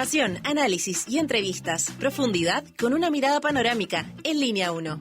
Información, análisis y entrevistas. Profundidad con una mirada panorámica en Línea 1.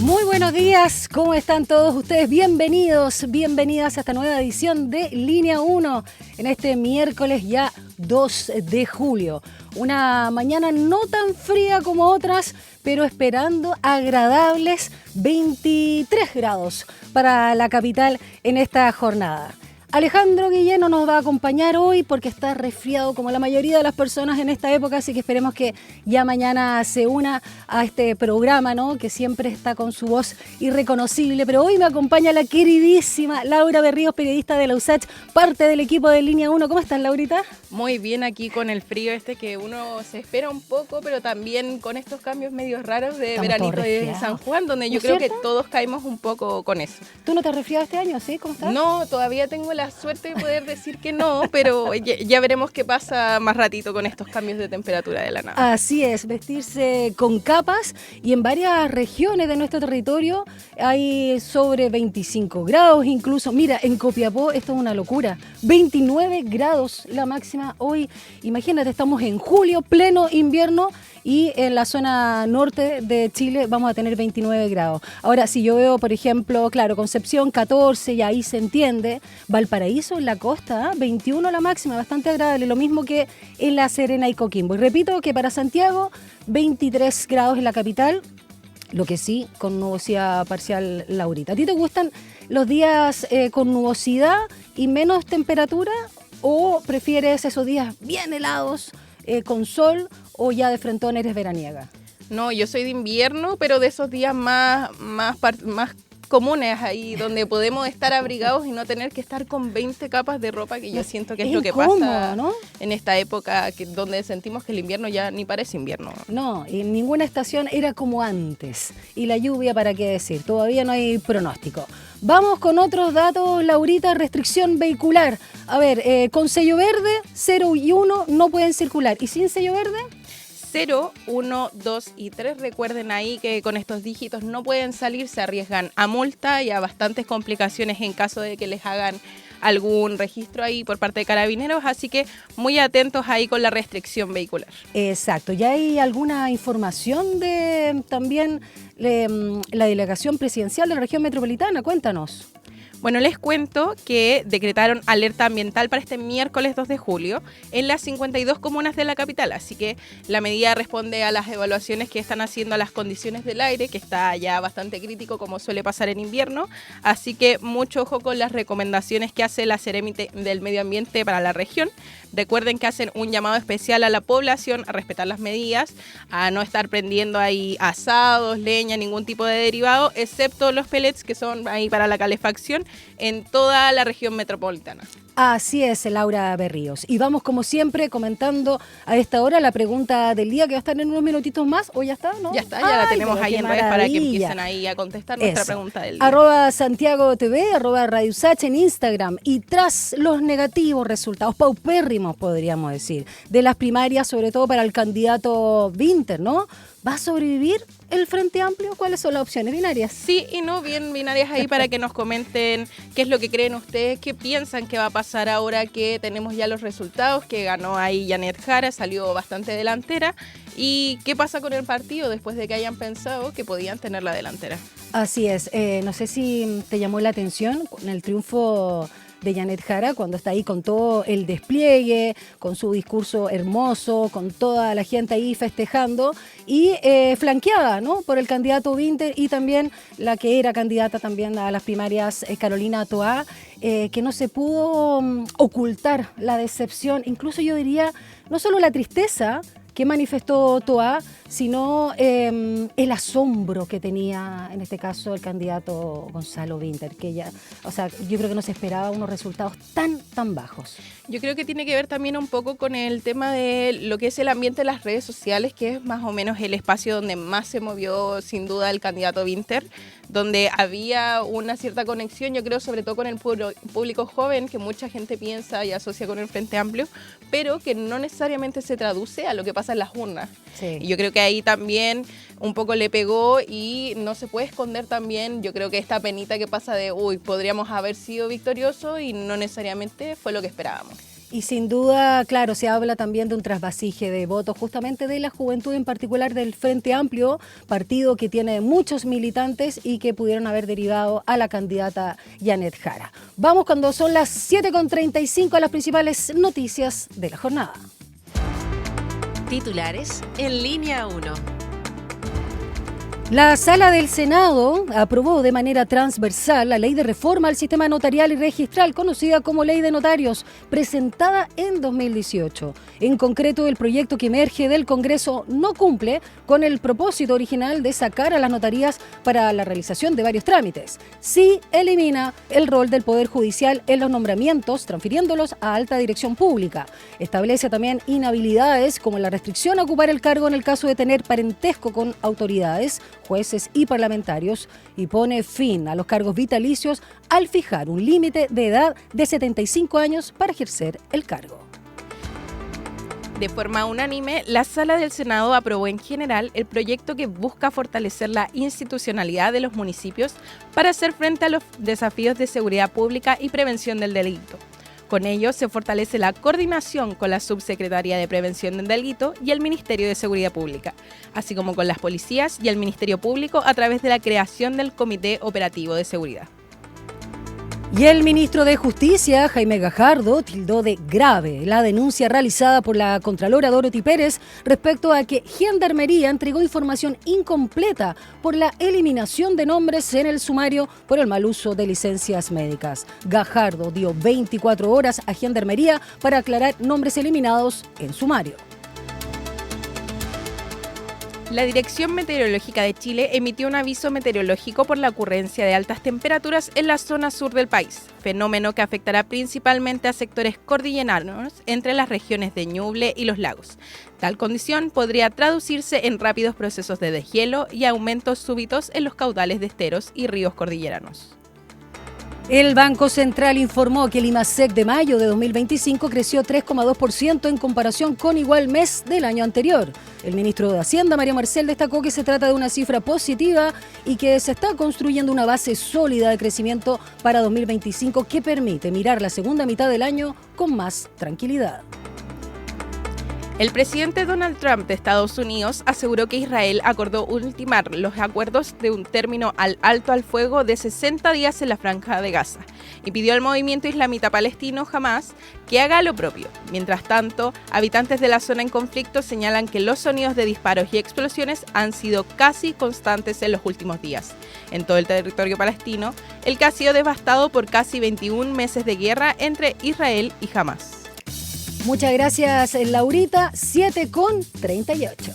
Muy buenos días, ¿cómo están todos ustedes? Bienvenidos, bienvenidas a esta nueva edición de Línea 1 en este miércoles ya 2 de julio. Una mañana no tan fría como otras, pero esperando agradables 23 grados para la capital en esta jornada. Alejandro Guilleno nos va a acompañar hoy porque está resfriado como la mayoría de las personas en esta época, así que esperemos que ya mañana se una a este programa, ¿no? Que siempre está con su voz irreconocible. Pero hoy me acompaña la queridísima Laura Berríos, periodista de la USACH, parte del equipo de Línea 1. ¿Cómo estás, Laurita? Muy bien, aquí con el frío que uno se espera un poco, pero también con estos cambios medios raros de Estamos veranito de San Juan, donde yo creo que todos caímos un poco con eso. ¿Tú no te has resfriado este año, sí? ¿Cómo estás? No, todavía tengo la suerte de poder decir que no, pero ya veremos qué pasa más ratito con estos cambios de temperatura de la nada. Así es, vestirse con capas, y en varias regiones de nuestro territorio hay sobre 25 grados incluso. Mira, en Copiapó esto es una locura, 29 grados la máxima hoy. Imagínate, estamos en julio, pleno invierno, y en la zona norte de Chile vamos a tener 29 grados. Ahora, si yo veo, por ejemplo, claro, Concepción 14, y ahí se entiende, Valparaíso en la costa, 21 la máxima, bastante agradable, lo mismo que en La Serena y Coquimbo. Y repito que para Santiago, 23 grados en la capital, lo que sí, con nubosidad parcial, Laurita. ¿A ti te gustan los días con nubosidad y menos temperatura, o prefieres esos días bien helados, con sol, o ya de frentón eres veraniega? No, yo soy de invierno, pero de esos días más comunes ahí, donde podemos estar abrigados y no tener que estar con 20 capas de ropa, que yo siento que es lo que pasa, ¿no? En esta época donde sentimos que el invierno ya ni parece invierno. No, y ninguna estación era como antes. Y la lluvia, ¿para qué decir? Todavía no hay pronóstico. Vamos con otros datos, Laurita. Restricción vehicular. A ver, con sello verde, 0 y 1 no pueden circular. ¿Y sin sello verde? 0, 1, 2 y 3. Recuerden ahí que con estos dígitos no pueden salir, se arriesgan a multa y a bastantes complicaciones en caso de que les hagan algún registro ahí por parte de Carabineros, así que muy atentos ahí con la restricción vehicular. Exacto. ¿Ya hay alguna información de también la delegación presidencial de la región metropolitana? Cuéntanos. Bueno, les cuento que decretaron alerta ambiental para este miércoles 2 de julio en las 52 comunas de la capital, así que la medida responde a las evaluaciones que están haciendo a las condiciones del aire, que está ya bastante crítico como suele pasar en invierno, así que mucho ojo con las recomendaciones que hace la Seremi del Medio Ambiente para la región. Recuerden que hacen un llamado especial a la población a respetar las medidas, a no estar prendiendo ahí asados, leña, ningún tipo de derivado, excepto los pellets que son ahí para la calefacción en toda la región metropolitana. Así es, Laura Berríos. Y vamos, como siempre, comentando a esta hora la pregunta del día, que va a estar en unos minutitos más. ¿O ya está? ¿No? Ya está, ya la tenemos ahí en redes para que empiecen ahí a contestar nuestra pregunta del día. @Santiago TV, @Radio USACH en Instagram. Y tras los negativos resultados, paupérrimos podríamos decir, de las primarias, sobre todo para el candidato Winter, ¿no? ¿Va a sobrevivir el Frente Amplio? ¿Cuáles son las opciones binarias? Sí y no, bien binarias ahí para que nos comenten qué es lo que creen ustedes, qué piensan que va a pasar ahora que tenemos ya los resultados, que ganó ahí Janet Jara, salió bastante delantera, y qué pasa con el partido después de que hayan pensado que podían tener la delantera. Así es, no sé si te llamó la atención con el triunfo de Janet Jara, cuando está ahí con todo el despliegue, con su discurso hermoso, con toda la gente ahí festejando, y flanqueada, ¿no?, por el candidato Winter, y también la que era candidata también a las primarias, Carolina Toá, que no se pudo ocultar la decepción, incluso yo diría, no solo la tristeza que manifestó Toá, sino el asombro que tenía, en este caso, el candidato Gonzalo Winter, que ya, o sea, yo creo que no se esperaba unos resultados tan bajos. Yo creo que tiene que ver también un poco con el tema de lo que es el ambiente de las redes sociales, que es más o menos el espacio donde más se movió sin duda el candidato Winter, donde había una cierta conexión, yo creo, sobre todo con el público joven, que mucha gente piensa y asocia con el Frente Amplio, pero que no necesariamente se traduce a lo que pasa pasa en las urnas. Sí. Y yo creo que ahí también un poco le pegó y no se puede esconder también, yo creo que esta penita que pasa de, podríamos haber sido victoriosos y no necesariamente fue lo que esperábamos. Y sin duda, claro, se habla también de un trasvasije de votos justamente de la juventud, en particular del Frente Amplio, partido que tiene muchos militantes y que pudieron haber derivado a la candidata Janet Jara. Vamos cuando son las 7:35 a las principales noticias de la jornada. Titulares en línea 1. La Sala del Senado aprobó de manera transversal la ley de reforma al sistema notarial y registral, conocida como Ley de Notarios, presentada en 2018. En concreto, el proyecto que emerge del Congreso no cumple con el propósito original de sacar a las notarías para la realización de varios trámites. Sí elimina el rol del Poder Judicial en los nombramientos, transfiriéndolos a alta dirección pública. Establece también inhabilidades como la restricción a ocupar el cargo en el caso de tener parentesco con autoridades, jueces y parlamentarios, y pone fin a los cargos vitalicios al fijar un límite de edad de 75 años para ejercer el cargo. De forma unánime, la Sala del Senado aprobó en general el proyecto que busca fortalecer la institucionalidad de los municipios para hacer frente a los desafíos de seguridad pública y prevención del delito. Con ello, se fortalece la coordinación con la Subsecretaría de Prevención del Delito y el Ministerio de Seguridad Pública, así como con las policías y el Ministerio Público a través de la creación del Comité Operativo de Seguridad. Y el ministro de Justicia, Jaime Gajardo, tildó de grave la denuncia realizada por la contralora Dorothy Pérez respecto a que Gendarmería entregó información incompleta por la eliminación de nombres en el sumario por el mal uso de licencias médicas. Gajardo dio 24 horas a Gendarmería para aclarar nombres eliminados en sumario. La Dirección Meteorológica de Chile emitió un aviso meteorológico por la ocurrencia de altas temperaturas en la zona sur del país, fenómeno que afectará principalmente a sectores cordilleranos entre las regiones de Ñuble y los lagos. Tal condición podría traducirse en rápidos procesos de deshielo y aumentos súbitos en los caudales de esteros y ríos cordilleranos. El Banco Central informó que el IMASEC de mayo de 2025 creció 3,2% en comparación con igual mes del año anterior. El ministro de Hacienda, Mario Marcel, destacó que se trata de una cifra positiva y que se está construyendo una base sólida de crecimiento para 2025 que permite mirar la segunda mitad del año con más tranquilidad. El presidente Donald Trump de Estados Unidos aseguró que Israel acordó ultimar los acuerdos de un término al alto al fuego de 60 días en la Franja de Gaza y pidió al movimiento islamita palestino Hamas que haga lo propio. Mientras tanto, habitantes de la zona en conflicto señalan que los sonidos de disparos y explosiones han sido casi constantes en los últimos días. En todo el territorio palestino, el que ha sido devastado por casi 21 meses de guerra entre Israel y Hamas. Muchas gracias, Laurita. 7:38.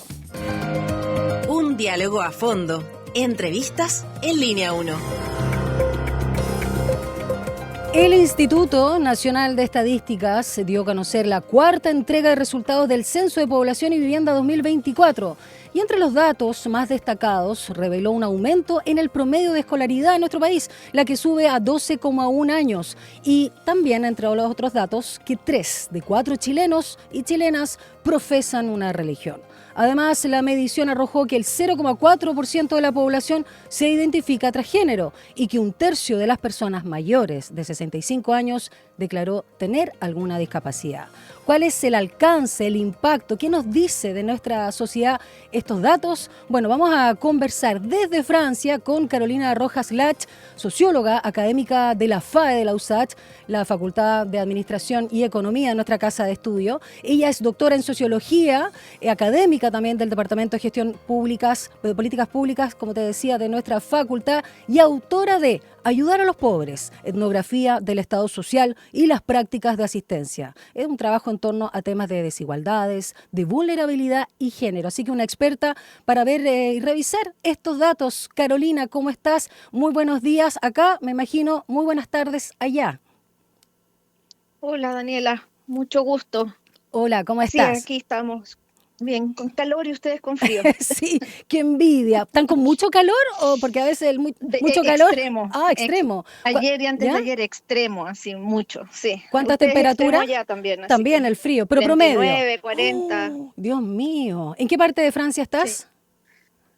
Un diálogo a fondo. Entrevistas en línea 1. El Instituto Nacional de Estadísticas dio a conocer la cuarta entrega de resultados del Censo de Población y Vivienda 2024. Y entre los datos más destacados, reveló un aumento en el promedio de escolaridad en nuestro país, la que sube a 12,1 años. Y también, entre los otros datos, que 3 de 4 chilenos y chilenas profesan una religión. Además, la medición arrojó que el 0,4% de la población se identifica transgénero y que un tercio de las personas mayores de 65 años declaró tener alguna discapacidad. ¿Cuál es el alcance, el impacto? ¿Qué nos dice de nuestra sociedad estos datos? Bueno, vamos a conversar desde Francia con Carolina Rojas Lach, socióloga académica de la FAE de la USACH, la Facultad de Administración y Economía de nuestra casa de estudio. Ella es doctora en sociología, académica también del Departamento de Gestión Públicas, de Políticas Públicas, como te decía, de nuestra facultad, y autora de Ayudar a los pobres, etnografía del Estado social y las prácticas de asistencia. Es un trabajo en torno a temas de desigualdades, de vulnerabilidad y género. Así que una experta para ver y revisar estos datos. Carolina, ¿cómo estás? Muy buenos días acá, me imagino, muy buenas tardes allá. Hola Daniela, mucho gusto. Hola, ¿cómo estás? Sí, aquí estamos Bien, con calor y ustedes con frío. Sí, qué envidia. ¿Están con mucho calor o porque a veces mucho calor? Extremo. Ah, extremo. Ayer y antes de ¿Ya? ayer extremo, así mucho, sí. ¿Cuántas Ustedes extremo temperaturas? allá también, así También que el frío, pero promedio. 39, 40, ¡Oh, Dios mío! ¿En qué parte de Francia sí. estás?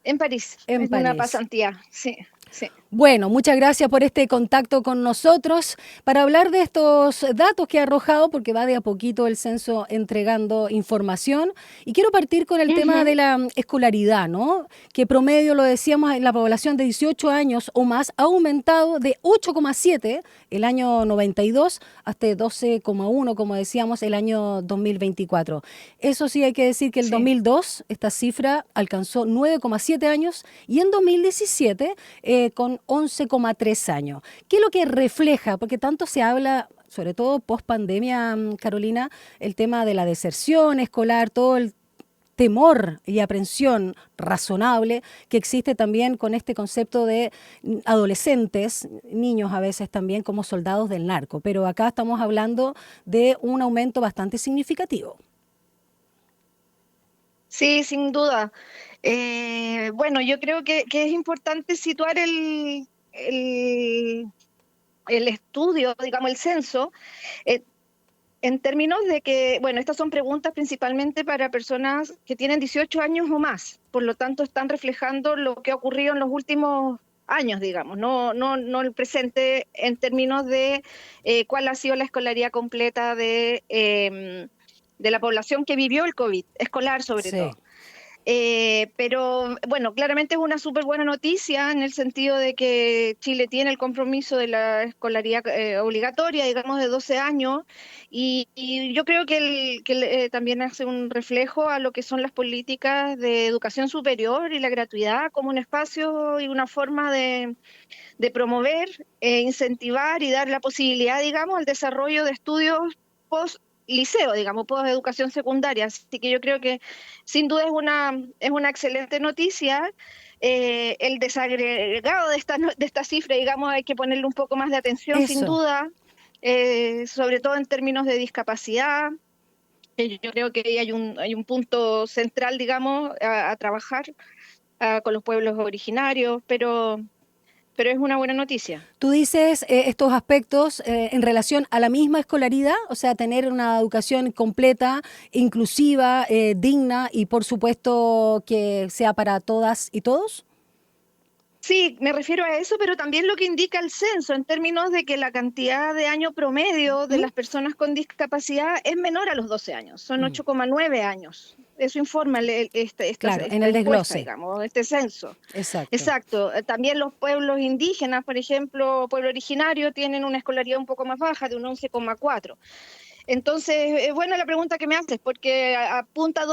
En París, En es una París. pasantía, sí, sí. Bueno, muchas gracias por este contacto con nosotros para hablar de estos datos que ha arrojado, porque va de a poquito el censo entregando información. Y quiero partir con el tema Ujú. de la escolaridad, ¿no? Que promedio, lo decíamos, en la población de 18 años o más ha aumentado de 8,7 el año 92 hasta 12,1, como decíamos, el año 2024. Eso sí, hay que decir que el Sí. 2002 esta cifra alcanzó 9,7 años y en 2017 con 11,3 años. ¿Qué es lo que refleja? Porque tanto se habla, sobre todo post pandemia, Carolina, el tema de la deserción escolar, todo el temor y aprensión razonable que existe también con este concepto de adolescentes, niños a veces también como soldados del narco. Pero acá estamos hablando de un aumento bastante significativo. Sí, sin duda. Bueno, yo creo que es importante situar el estudio, digamos, el censo, eh, en términos de que, bueno, estas son preguntas principalmente para personas que tienen 18 años o más, por lo tanto están reflejando lo que ha ocurrido en los últimos años, digamos, no el presente en términos de cuál ha sido la escolaridad completa de la población que vivió el COVID, escolar sobre Sí, todo. Pero bueno, claramente es una súper buena noticia en el sentido de que Chile tiene el compromiso de la escolaridad obligatoria, digamos, de 12 años, y yo creo que también hace un reflejo a lo que son las políticas de educación superior y la gratuidad como un espacio y una forma de promover, incentivar y dar la posibilidad, digamos, al desarrollo de estudios post liceo, digamos, post educación secundaria. Así que yo creo que sin duda es una excelente noticia. El desagregado de esta cifra, digamos, hay que ponerle un poco más de atención, sin eso. duda, sobre todo en términos de discapacidad. Yo creo que ahí hay un punto central, digamos, a trabajar con los pueblos originarios, pero es una buena noticia. Tú dices estos aspectos en relación a la misma escolaridad, o sea, tener una educación completa, inclusiva, digna y por supuesto que sea para todas y todos. Sí, me refiero a eso, pero también lo que indica el censo en términos de que la cantidad de año promedio de ¿Mm? las personas con discapacidad es menor a los 12 años, son Mm, 8,9 años. Eso informa claro, en esta el encuesta, desglose. digamos, este censo. Exacto. Exacto. También los pueblos indígenas, por ejemplo, pueblo originario, tienen una escolaridad un poco más baja, de un 11,4. Entonces, es buena la pregunta que me haces, porque apunta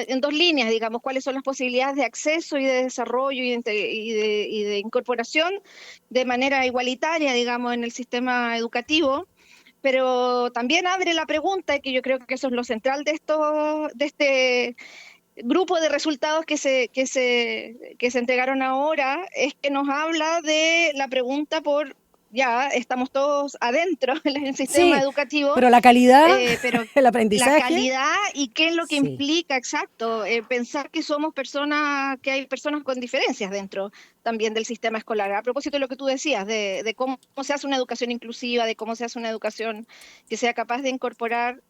en dos líneas, digamos, cuáles son las posibilidades de acceso y de desarrollo y de incorporación de manera igualitaria, digamos, en el sistema educativo, pero también abre la pregunta, y que yo creo que eso es lo central de este grupo de resultados que se entregaron ahora, es que nos habla de la pregunta por, ya estamos todos adentro en el sistema Sí, educativo, pero la calidad, pero el la aprendizaje, calidad y qué es lo que sí. implica, exacto, pensar que somos personas, que hay personas con diferencias dentro también del sistema escolar. A propósito de lo que tú decías, de cómo se hace una educación inclusiva, de cómo se hace una educación que sea capaz de incorporar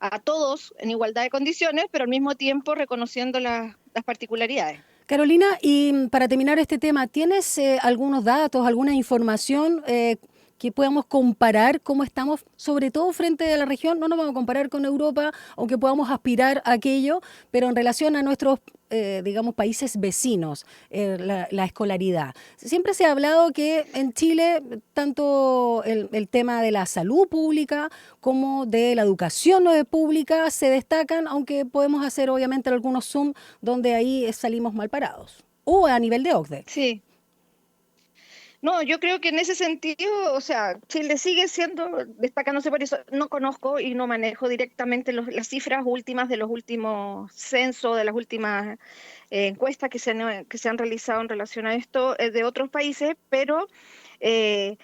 a todos en igualdad de condiciones, pero al mismo tiempo reconociendo las particularidades. Carolina, y para terminar este tema, ¿tienes algunos datos, alguna información que podamos comparar cómo estamos, sobre todo frente a la región? No nos vamos a comparar con Europa, aunque podamos aspirar a aquello, pero en relación a nuestros, digamos, países vecinos, la escolaridad. Siempre se ha hablado que en Chile, tanto el tema de la salud pública como de la educación pública se destacan, aunque podemos hacer obviamente algunos zoom donde ahí salimos mal parados. O a nivel de OCDE. Sí, no, yo creo que en ese sentido, o sea, Chile sigue siendo, destacándose por eso, no conozco y no manejo directamente las cifras últimas de los últimos censos, de las últimas encuestas que se han realizado en relación a esto de otros países, pero eh,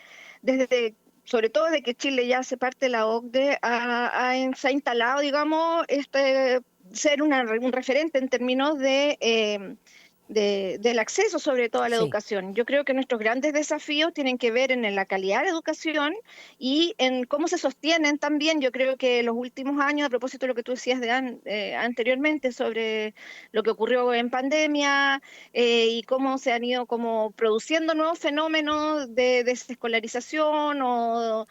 desde, sobre todo de que Chile ya hace parte de la OCDE, se ha instalado, digamos, ser un referente en términos del acceso sobre todo a la Sí. educación. Yo creo que nuestros grandes desafíos tienen que ver en la calidad de la educación y en cómo se sostienen también. Yo creo que los últimos años, a propósito de lo que tú decías anteriormente sobre lo que ocurrió en pandemia y cómo se han ido como produciendo nuevos fenómenos de desescolarización o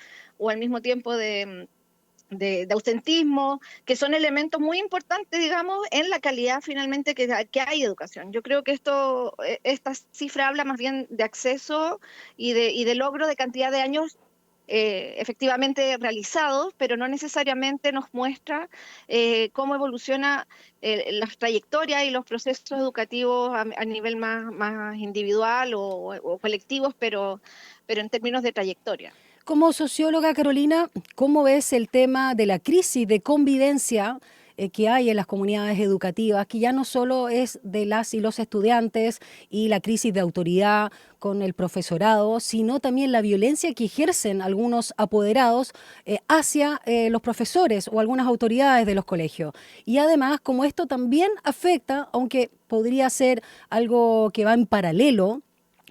al mismo tiempo de ausentismo, que son elementos muy importantes, digamos, en la calidad finalmente que hay educación. Yo creo que esta cifra habla más bien de acceso y de logro de cantidad de años efectivamente realizados, pero no necesariamente nos muestra cómo evoluciona las trayectorias y los procesos educativos a nivel más individual o colectivos, pero en términos de trayectoria. Como socióloga, Carolina, ¿cómo ves el tema de la crisis de convivencia que hay en las comunidades educativas, que ya no solo es de las y los estudiantes y la crisis de autoridad con el profesorado, sino también la violencia que ejercen algunos apoderados hacia los profesores o algunas autoridades de los colegios? Y además, como esto también afecta, aunque podría ser algo que va en paralelo,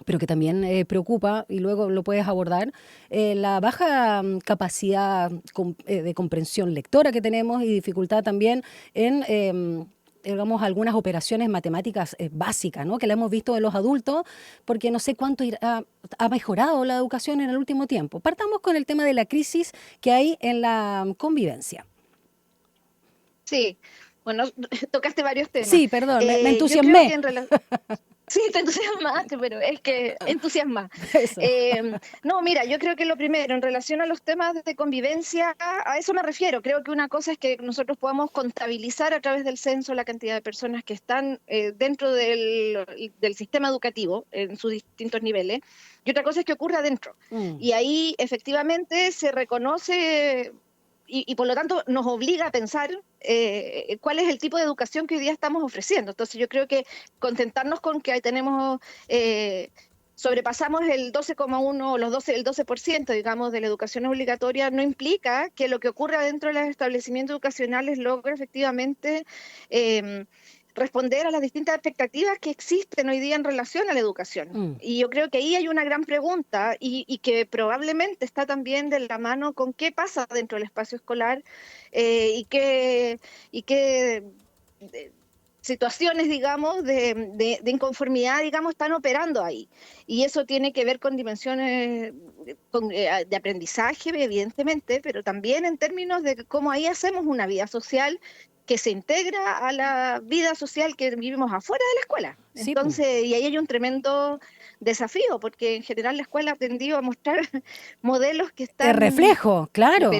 pero que también preocupa, y luego lo puedes abordar, la baja capacidad de comprensión lectora que tenemos y dificultad también en, digamos, algunas operaciones matemáticas básicas, ¿no? Que la hemos visto en los adultos, porque no sé cuánto ha mejorado la educación en el último tiempo. Partamos con el tema de la crisis que hay en la convivencia. Sí, bueno, tocaste varios temas. Sí, perdón, me Yo creo que entusiasmé. Sí, te entusiasmaste, pero es que entusiasma. Eso. No, mira, yo creo que lo primero, en relación a los temas de convivencia, a eso me refiero. Creo que una cosa es que nosotros podamos contabilizar a través del censo la cantidad de personas que están dentro del sistema educativo en sus distintos niveles, y otra cosa es que ocurre adentro. Y ahí efectivamente se reconoce y por lo tanto nos obliga a pensar cuál es el tipo de educación que hoy día estamos ofreciendo. Entonces yo creo que contentarnos con que ahí tenemos, sobrepasamos el 12,1 o el 12%, digamos, de la educación obligatoria, no implica que lo que ocurre dentro de los establecimientos educacionales logre efectivamente responder a las distintas expectativas que existen hoy día en relación a la educación. Y yo creo que ahí hay una gran pregunta y que probablemente está también de la mano con qué pasa dentro del espacio escolar y qué situaciones, digamos, de inconformidad, digamos, están operando ahí. Y eso tiene que ver con dimensiones de aprendizaje, evidentemente, pero también en términos de cómo ahí hacemos una vida social que se integra a la vida social que vivimos afuera de la escuela. Sí, Entonces, y ahí hay un tremendo desafío, porque en general la escuela ha tendido a mostrar modelos que el están reflejo, claro.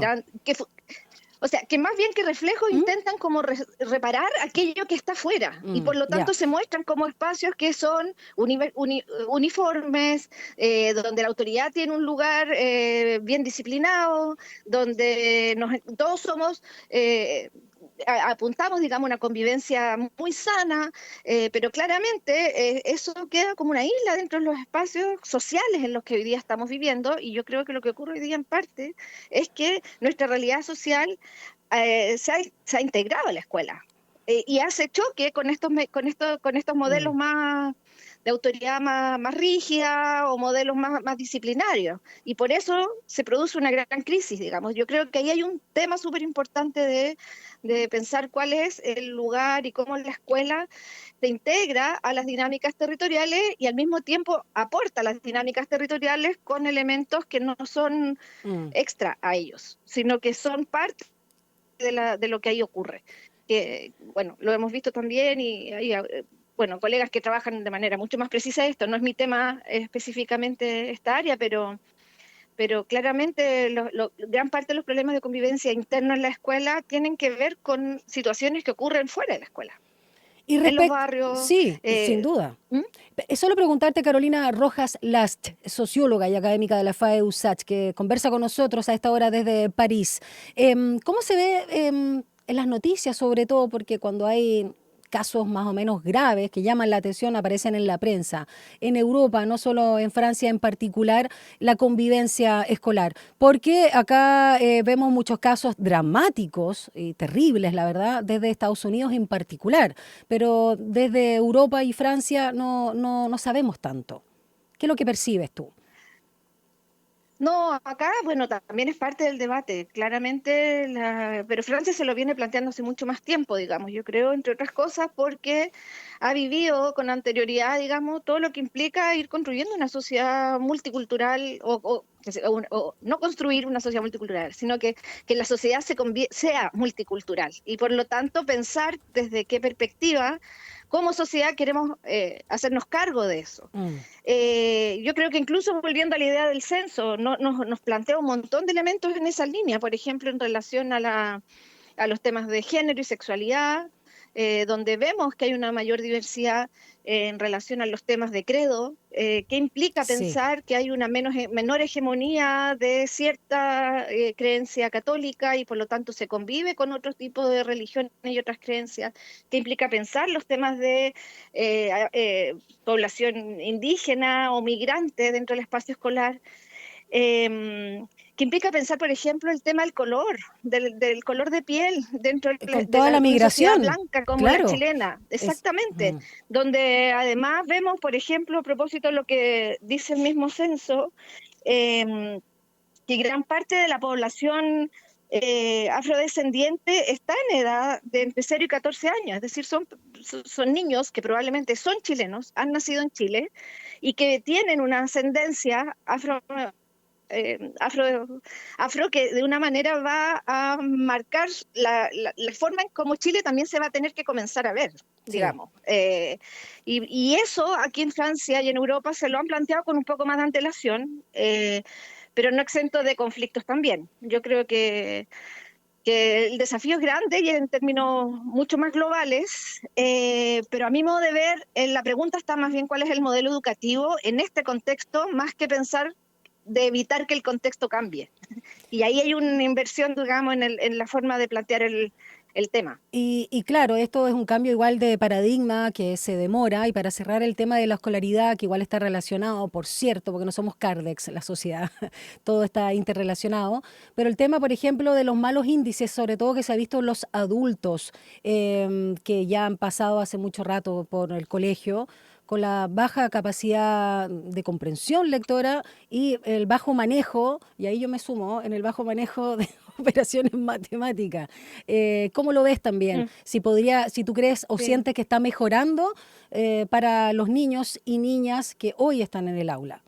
o sea, que más bien que reflejos intentan como reparar aquello que está afuera y por lo tanto se muestran como espacios que son uniformes, donde la autoridad tiene un lugar bien disciplinado, donde todos somos... apuntamos, digamos, una convivencia muy sana, pero claramente eso queda como una isla dentro de los espacios sociales en los que hoy día estamos viviendo, y yo creo que lo que ocurre hoy día en parte es que nuestra realidad social se ha integrado a la escuela y hace choque con estos modelos más de autoridad más rígida o modelos más disciplinarios. Y por eso se produce una gran crisis, digamos. Yo creo que ahí hay un tema súper importante de pensar cuál es el lugar y cómo la escuela se integra a las dinámicas territoriales y al mismo tiempo aporta a las dinámicas territoriales con elementos que no son extra a ellos, sino que son parte de lo que ahí ocurre. Que, bueno, lo hemos visto también y hay bueno, colegas que trabajan de manera mucho más precisa esto. No es mi tema específicamente esta área, pero claramente gran parte de los problemas de convivencia interna en la escuela tienen que ver con situaciones que ocurren fuera de la escuela. Y en los barrios. Sí, sin duda. Solo preguntarte, Carolina Rojas Last, socióloga y académica de la FAE USACH, que conversa con nosotros a esta hora desde París. ¿Cómo se ve en las noticias, sobre todo? Porque cuando hay casos más o menos graves que llaman la atención aparecen en la prensa. En Europa, no solo en Francia en particular, la convivencia escolar. Porque acá vemos muchos casos dramáticos y terribles, la verdad, desde Estados Unidos en particular. Pero desde Europa y Francia no sabemos tanto. ¿Qué es lo que percibes tú? No, acá, bueno, también es parte del debate, claramente, pero Francia se lo viene planteando hace mucho más tiempo, digamos, yo creo, entre otras cosas, porque ha vivido con anterioridad, digamos, todo lo que implica ir construyendo una sociedad multicultural, o no construir una sociedad multicultural, sino que la sociedad sea multicultural, y por lo tanto pensar desde qué perspectiva, como sociedad queremos hacernos cargo de eso. Mm. Yo creo que incluso volviendo a la idea del censo, nos plantea un montón de elementos en esa línea, por ejemplo, en relación a los temas de género y sexualidad, donde vemos que hay una mayor diversidad en relación a los temas de credo, que implica Sí. pensar que hay una menor hegemonía de cierta creencia católica y por lo tanto se convive con otros tipos de religiones y otras creencias, que implica pensar los temas de población indígena o migrante dentro del espacio escolar, que implica pensar, por ejemplo, el tema del color, del color de piel dentro Con de toda la una sociedad migración, blanca como la claro. chilena, Es, exactamente, mm, donde además vemos, por ejemplo, a propósito de lo que dice el mismo censo, que gran parte de la población afrodescendiente está en edad de entre 0 y 14 años, es decir, son niños que probablemente son chilenos, han nacido en Chile y que tienen una ascendencia afro que de una manera va a marcar la forma en cómo Chile también se va a tener que comenzar a ver, sí. digamos. Y eso aquí en Francia y en Europa se lo han planteado con un poco más de antelación, pero no exento de conflictos también. Yo creo que el desafío es grande y en términos mucho más globales, pero a mi modo de ver, la pregunta está más bien cuál es el modelo educativo en este contexto, más que pensar de evitar que el contexto cambie. Y ahí hay una inversión, digamos, en la forma de plantear el tema. Y claro, esto es un cambio igual de paradigma que se demora y para cerrar el tema de la escolaridad, que igual está relacionado, por cierto, porque no somos Cardex, la sociedad, todo está interrelacionado, pero el tema, por ejemplo, de los malos índices, sobre todo que se ha visto en los adultos que ya han pasado hace mucho rato por el colegio, con la baja capacidad de comprensión lectora y el bajo manejo, y ahí yo me sumo, en el bajo manejo de operaciones matemáticas. ¿Cómo lo ves también? Mm, Si tú crees o sí. sientes que está mejorando para los niños y niñas que hoy están en el aula.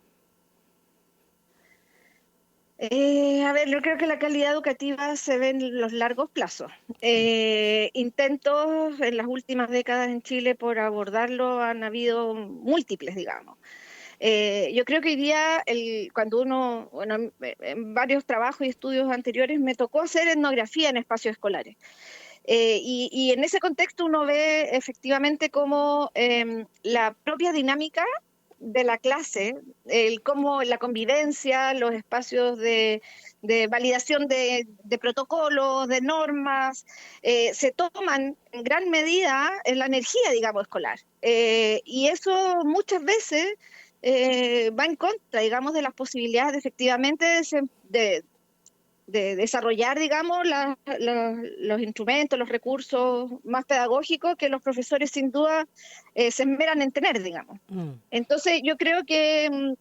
A ver, yo creo que la calidad educativa se ve en los largos plazos. Intentos en las últimas décadas en Chile por abordarlo han habido múltiples, digamos. Yo creo que hoy día, cuando uno, bueno, en varios trabajos y estudios anteriores me tocó hacer etnografía en espacios escolares. Y en ese contexto uno ve efectivamente cómo la propia dinámica de la clase, cómo la convivencia, los espacios de validación de protocolos, de normas, se toman en gran medida en la energía, digamos, escolar. Y eso muchas veces va en contra, digamos, de las posibilidades de efectivamente de desarrollar, digamos, los instrumentos, los recursos más pedagógicos que los profesores sin duda se esmeran en tener, digamos. Mm. Entonces, yo creo que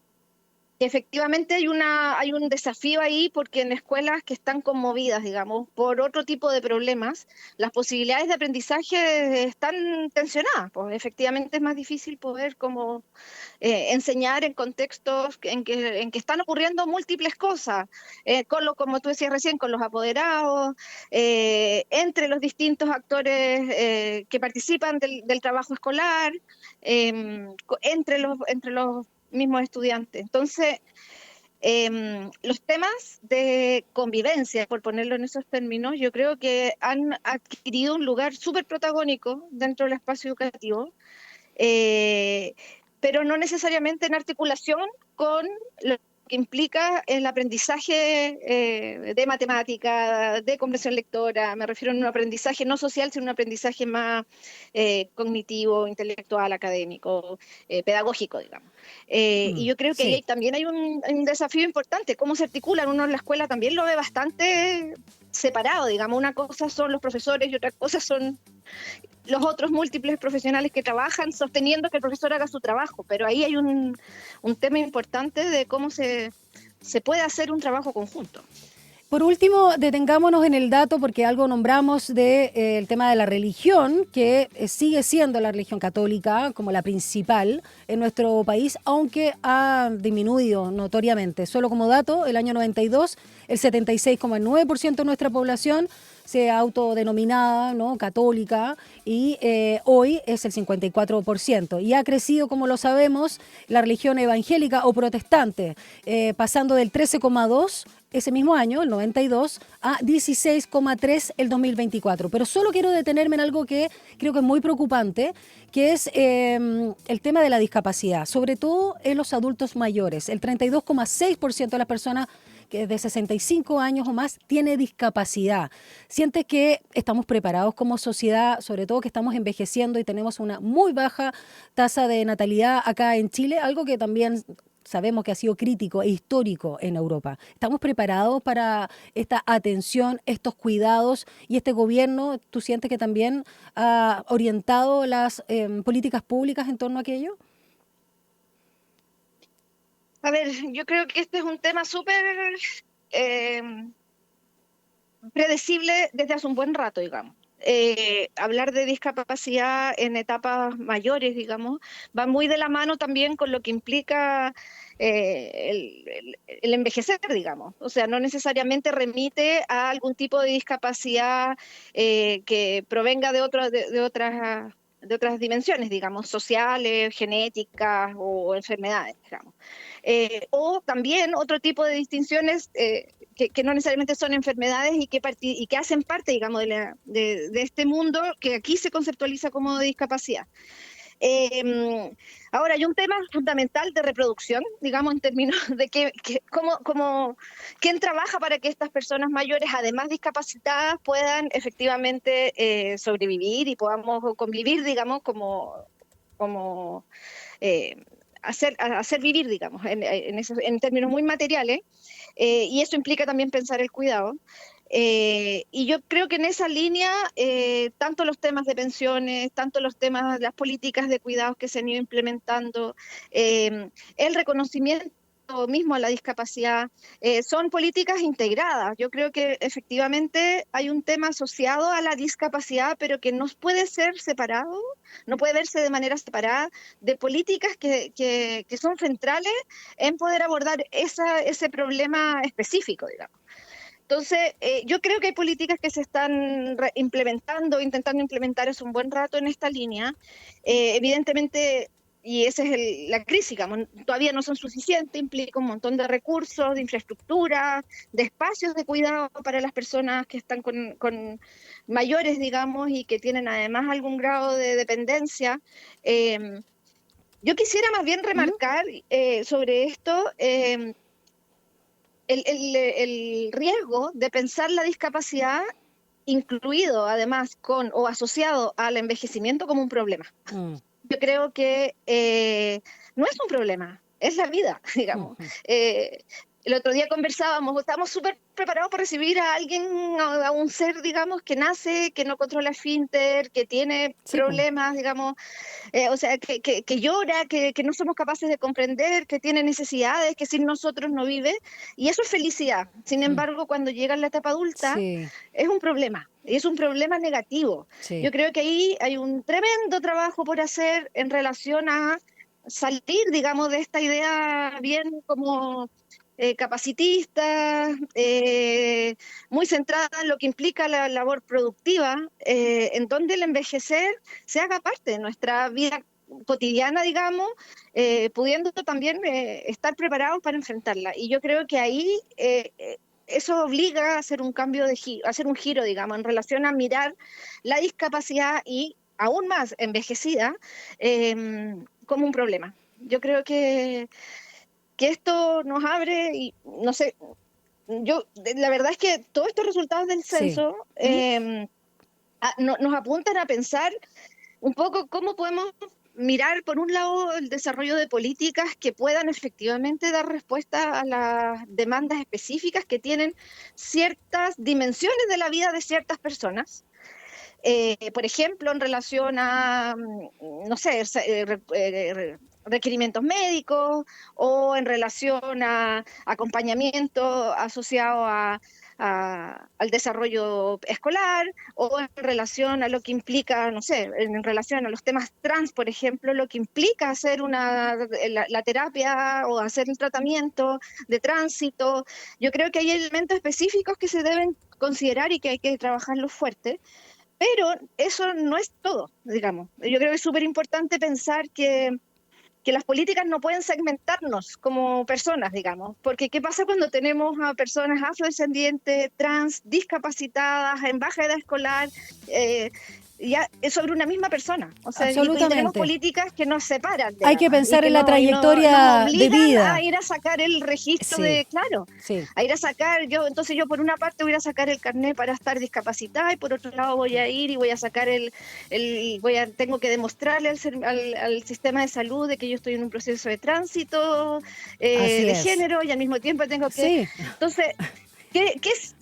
efectivamente hay un desafío ahí porque en escuelas que están conmovidas, digamos, por otro tipo de problemas, las posibilidades de aprendizaje están tensionadas, pues efectivamente es más difícil poder como enseñar en contextos en que están ocurriendo múltiples cosas, como tú decías recién, con los apoderados, entre los distintos actores que participan del trabajo escolar, entre los mismos estudiantes. Entonces, los temas de convivencia, por ponerlo en esos términos, yo creo que han adquirido un lugar súper protagónico dentro del espacio educativo, eh, pero no necesariamente en articulación con los que implica el aprendizaje de matemática, de comprensión lectora. Me refiero a un aprendizaje no social, sino un aprendizaje más cognitivo, intelectual, académico, pedagógico, digamos. Y yo creo que Sí. ahí también hay un desafío importante, cómo se articulan. Uno en la escuela también lo ve bastante separado, digamos. Una cosa son los profesores y otra cosa son los otros múltiples profesionales que trabajan sosteniendo que el profesor haga su trabajo, pero ahí hay un tema importante de cómo se puede hacer un trabajo conjunto. Por último, detengámonos en el dato porque algo nombramos del tema de la religión, que sigue siendo la religión católica como la principal en nuestro país, aunque ha disminuido notoriamente. Solo como dato, el año 92, el 76,9% de nuestra población se autodenominada, ¿no?, católica, y hoy es el 54%. Y ha crecido, como lo sabemos, la religión evangélica o protestante, pasando del 13,2% ese mismo año, el 92, a 16,3 el 2024. Pero solo quiero detenerme en algo que creo que es muy preocupante, que es el tema de la discapacidad, sobre todo en los adultos mayores. El 32,6% de las personas que de 65 años o más tiene discapacidad. ¿Sientes que estamos preparados como sociedad, sobre todo que estamos envejeciendo y tenemos una muy baja tasa de natalidad acá en Chile? Algo que también sabemos que ha sido crítico e histórico en Europa. ¿Estamos preparados para esta atención, estos cuidados? Y este gobierno, ¿tú sientes que también ha orientado las políticas públicas en torno a aquello? A ver, yo creo que este es un tema súper eh, predecible desde hace un buen rato, digamos. Hablar de discapacidad en etapas mayores, digamos, va muy de la mano también con lo que implica el envejecer, digamos. O sea, no necesariamente remite a algún tipo de discapacidad que provenga de otras dimensiones, digamos, sociales, genéticas o enfermedades, digamos. O también otro tipo de distinciones que no necesariamente son enfermedades y que hacen parte, digamos, de este mundo que aquí se conceptualiza como de discapacidad. Ahora, hay un tema fundamental de reproducción, digamos, en términos de quién trabaja para que estas personas mayores, además discapacitadas, puedan efectivamente sobrevivir y podamos convivir, digamos, como hacer vivir, digamos, en términos muy materiales, y eso implica también pensar el cuidado. Y yo creo que en esa línea, tanto los temas de pensiones, tanto los temas, las políticas de cuidados que se han ido implementando, el reconocimiento mismo a la discapacidad, son políticas integradas. Yo creo que efectivamente hay un tema asociado a la discapacidad, pero que no puede ser separado, no puede verse de manera separada de políticas que son centrales en poder abordar ese problema específico, digamos. Entonces, yo creo que hay políticas que se están implementando, intentando implementar hace un buen rato en esta línea. Evidentemente, y esa es la crisis, digamos, todavía no son suficientes, implica un montón de recursos, de infraestructura, de espacios de cuidado para las personas que están con mayores, digamos, y que tienen además algún grado de dependencia. Yo quisiera más bien remarcar sobre esto el riesgo de pensar la discapacidad incluido además con o asociado al envejecimiento como un problema. Yo creo que no es un problema, es la vida, digamos. El otro día conversábamos, estamos súper preparados para recibir a alguien, a un ser, digamos, que nace, que no controla esfínter, que tiene problemas, digamos, o sea, que llora, que no somos capaces de comprender, que tiene necesidades, que sin nosotros no vive, y eso es felicidad. Sin embargo, cuando llega en la etapa adulta, es un problema, y es un problema negativo. Yo creo que ahí hay un tremendo trabajo por hacer en relación a salir, digamos, de esta idea bien como capacitista, muy centrada en lo que implica la labor productiva, en donde el envejecer se haga parte de nuestra vida cotidiana, digamos, pudiendo también estar preparados para enfrentarla. Y yo creo que ahí eso obliga a hacer un cambio de giro, a hacer un giro, digamos, en relación a mirar la discapacidad y aún más envejecida como un problema. Yo creo que que esto nos abre, y no sé, la verdad es que todos estos resultados del censo nos apuntan a pensar un poco cómo podemos mirar, por un lado, el desarrollo de políticas que puedan efectivamente dar respuesta a las demandas específicas que tienen ciertas dimensiones de la vida de ciertas personas. Por ejemplo, en relación a, no sé, requerimientos médicos, o en relación a acompañamiento asociado al desarrollo escolar, o en relación a lo que implica, no sé, en relación a los temas trans, por ejemplo, lo que implica hacer la terapia o hacer el tratamiento de tránsito. Yo creo que hay elementos específicos que se deben considerar y que hay que trabajarlos fuerte. Pero eso no es todo, digamos. Yo creo que es súper importante pensar que las políticas no pueden segmentarnos como personas, digamos, porque ¿qué pasa cuando tenemos a personas afrodescendientes, trans, discapacitadas, en baja edad escolar? Ya es sobre una misma persona. O sea, y tenemos políticas que nos separan. Hay que pensar en la trayectoria de vida. A ir a sacar el registro a ir a sacar, entonces yo por una parte voy a sacar el carnet para estar discapacitada, y por otro lado voy a ir y voy a sacar tengo que demostrarle al sistema de salud de que yo estoy en un proceso de tránsito de género, y al mismo tiempo tengo que... Entonces... ¿Qué es,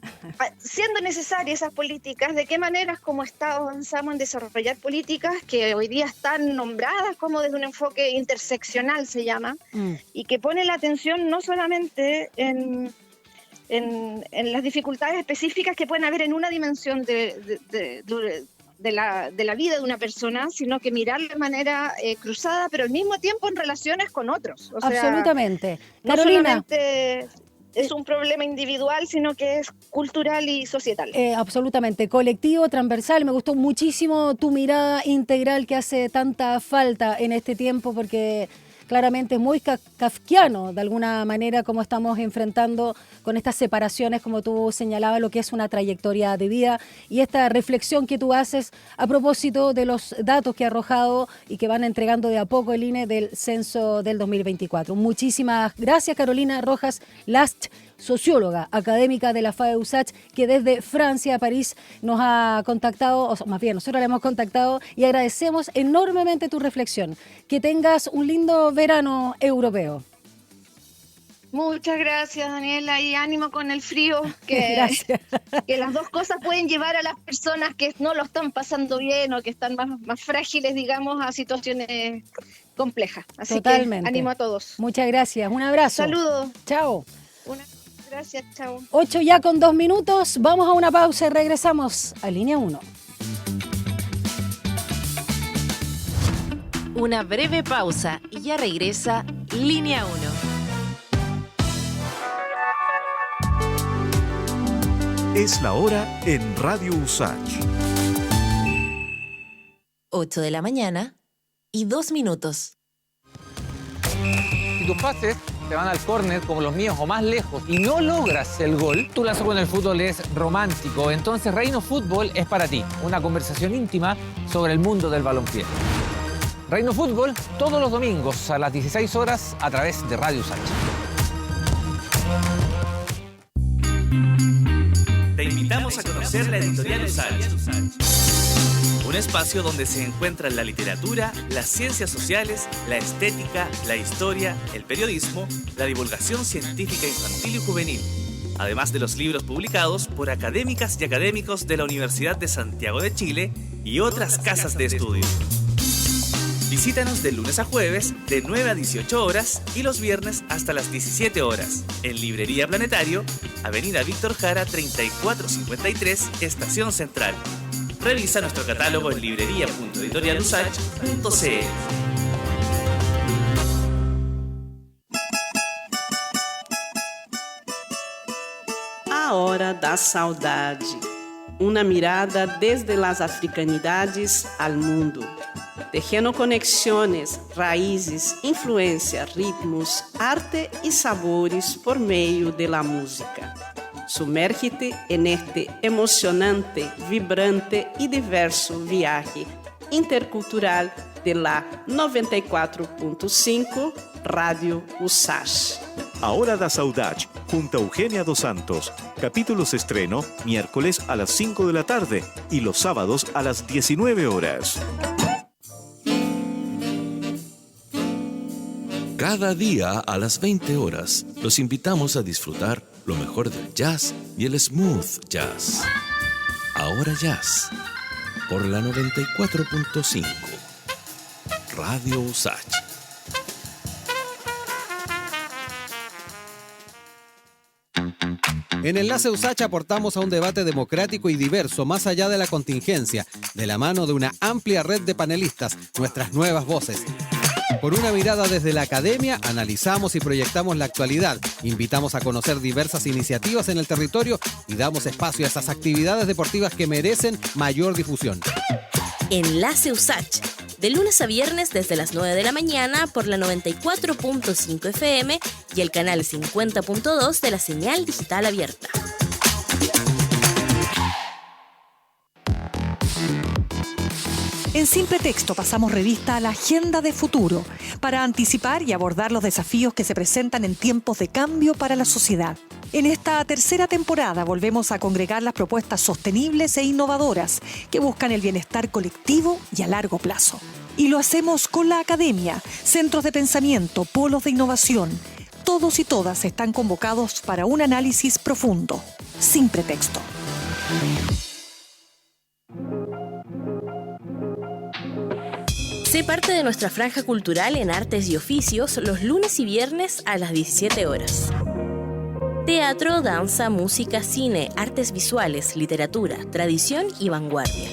siendo necesarias esas políticas, de qué maneras como Estado avanzamos en desarrollar políticas que hoy día están nombradas como desde un enfoque interseccional, se llama, y que pone la atención no solamente en las dificultades específicas que pueden haber en una dimensión de la vida de una persona, sino que mirarla de manera cruzada, pero al mismo tiempo en relaciones con otros. O sea, absolutamente. No Carolina, solamente es un problema individual, sino que es cultural y societal. Absolutamente, colectivo, transversal. Me gustó muchísimo tu mirada integral, que hace tanta falta en este tiempo, porque claramente es muy kafkiano de alguna manera como estamos enfrentando con estas separaciones, como tú señalabas, lo que es una trayectoria de vida, y esta reflexión que tú haces a propósito de los datos que ha arrojado y que van entregando de a poco el INE del censo del 2024. Muchísimas gracias, Carolina Rojas Last, socióloga académica de la FAE-USACH, que desde Francia, París, nos ha contactado, o más bien nosotros la hemos contactado, y agradecemos enormemente tu reflexión. Que tengas un lindo verano europeo. Muchas gracias, Daniela, y ánimo con el frío, que las dos cosas pueden llevar a las personas que no lo están pasando bien o que están más frágiles, digamos, a situaciones complejas. Así Totalmente. Que ánimo a todos. Muchas gracias, un abrazo. Saludos. Chao. Gracias, chao. 8 ya con 2 minutos, vamos a una pausa y regresamos a Línea 1. Una breve pausa y ya regresa Línea 1. Es la hora en Radio USACH. 8 de la mañana y 2 minutos. Si tus pases te van al córner como los míos o más lejos y no logras el gol, tu lazo con el fútbol es romántico. Entonces Reino Fútbol es para ti. Una conversación íntima sobre el mundo del balompié. Reino Fútbol todos los domingos a las 16 horas a través de Radio USACH. Te invitamos a conocer la editorial USACH. Un espacio donde se encuentran la literatura, las ciencias sociales, la estética, la historia, el periodismo, la divulgación científica infantil y juvenil, además de los libros publicados por académicas y académicos de la Universidad de Santiago de Chile y otras casas de estudio. Visítanos de lunes a jueves de 9 a 18 horas y los viernes hasta las 17 horas en Librería Planetario, Avenida Víctor Jara 3453, Estación Central. Revisa nuestro catálogo en librería.editorialusach.cl. A Hora da Saudade. Uma mirada desde las africanidades al mundo. Tejendo conexiones, raízes, influência, ritmos, arte e sabores por meio de la música. Sumérgete en este emocionante, vibrante y diverso viaje intercultural de la 94.5 Radio USACH. Ahora da Saudade, junto a Eugenia Dos Santos. Capítulos estreno miércoles a las 5 de la tarde y los sábados a las 19 horas. Cada día a las 20 horas los invitamos a disfrutar lo mejor del jazz y el smooth jazz. Ahora Jazz, por la 94.5 Radio USACH. En Enlace USACH aportamos a un debate democrático y diverso más allá de la contingencia, de la mano de una amplia red de panelistas, nuestras nuevas voces. Con una mirada desde la academia, analizamos y proyectamos la actualidad, invitamos a conocer diversas iniciativas en el territorio y damos espacio a esas actividades deportivas que merecen mayor difusión. Enlace USACH, de lunes a viernes desde las 9 de la mañana por la 94.5 FM y el canal 50.2 de la señal digital abierta. En Simple Texto pasamos revista a la agenda de futuro para anticipar y abordar los desafíos que se presentan en tiempos de cambio para la sociedad. En esta tercera temporada volvemos a congregar las propuestas sostenibles e innovadoras que buscan el bienestar colectivo y a largo plazo. Y lo hacemos con la academia, centros de pensamiento, polos de innovación. Todos y todas están convocados para un análisis profundo. Sin pretexto. Sé parte de nuestra franja cultural en Artes y Oficios los lunes y viernes a las 17 horas. Teatro, danza, música, cine, artes visuales, literatura, tradición y vanguardia.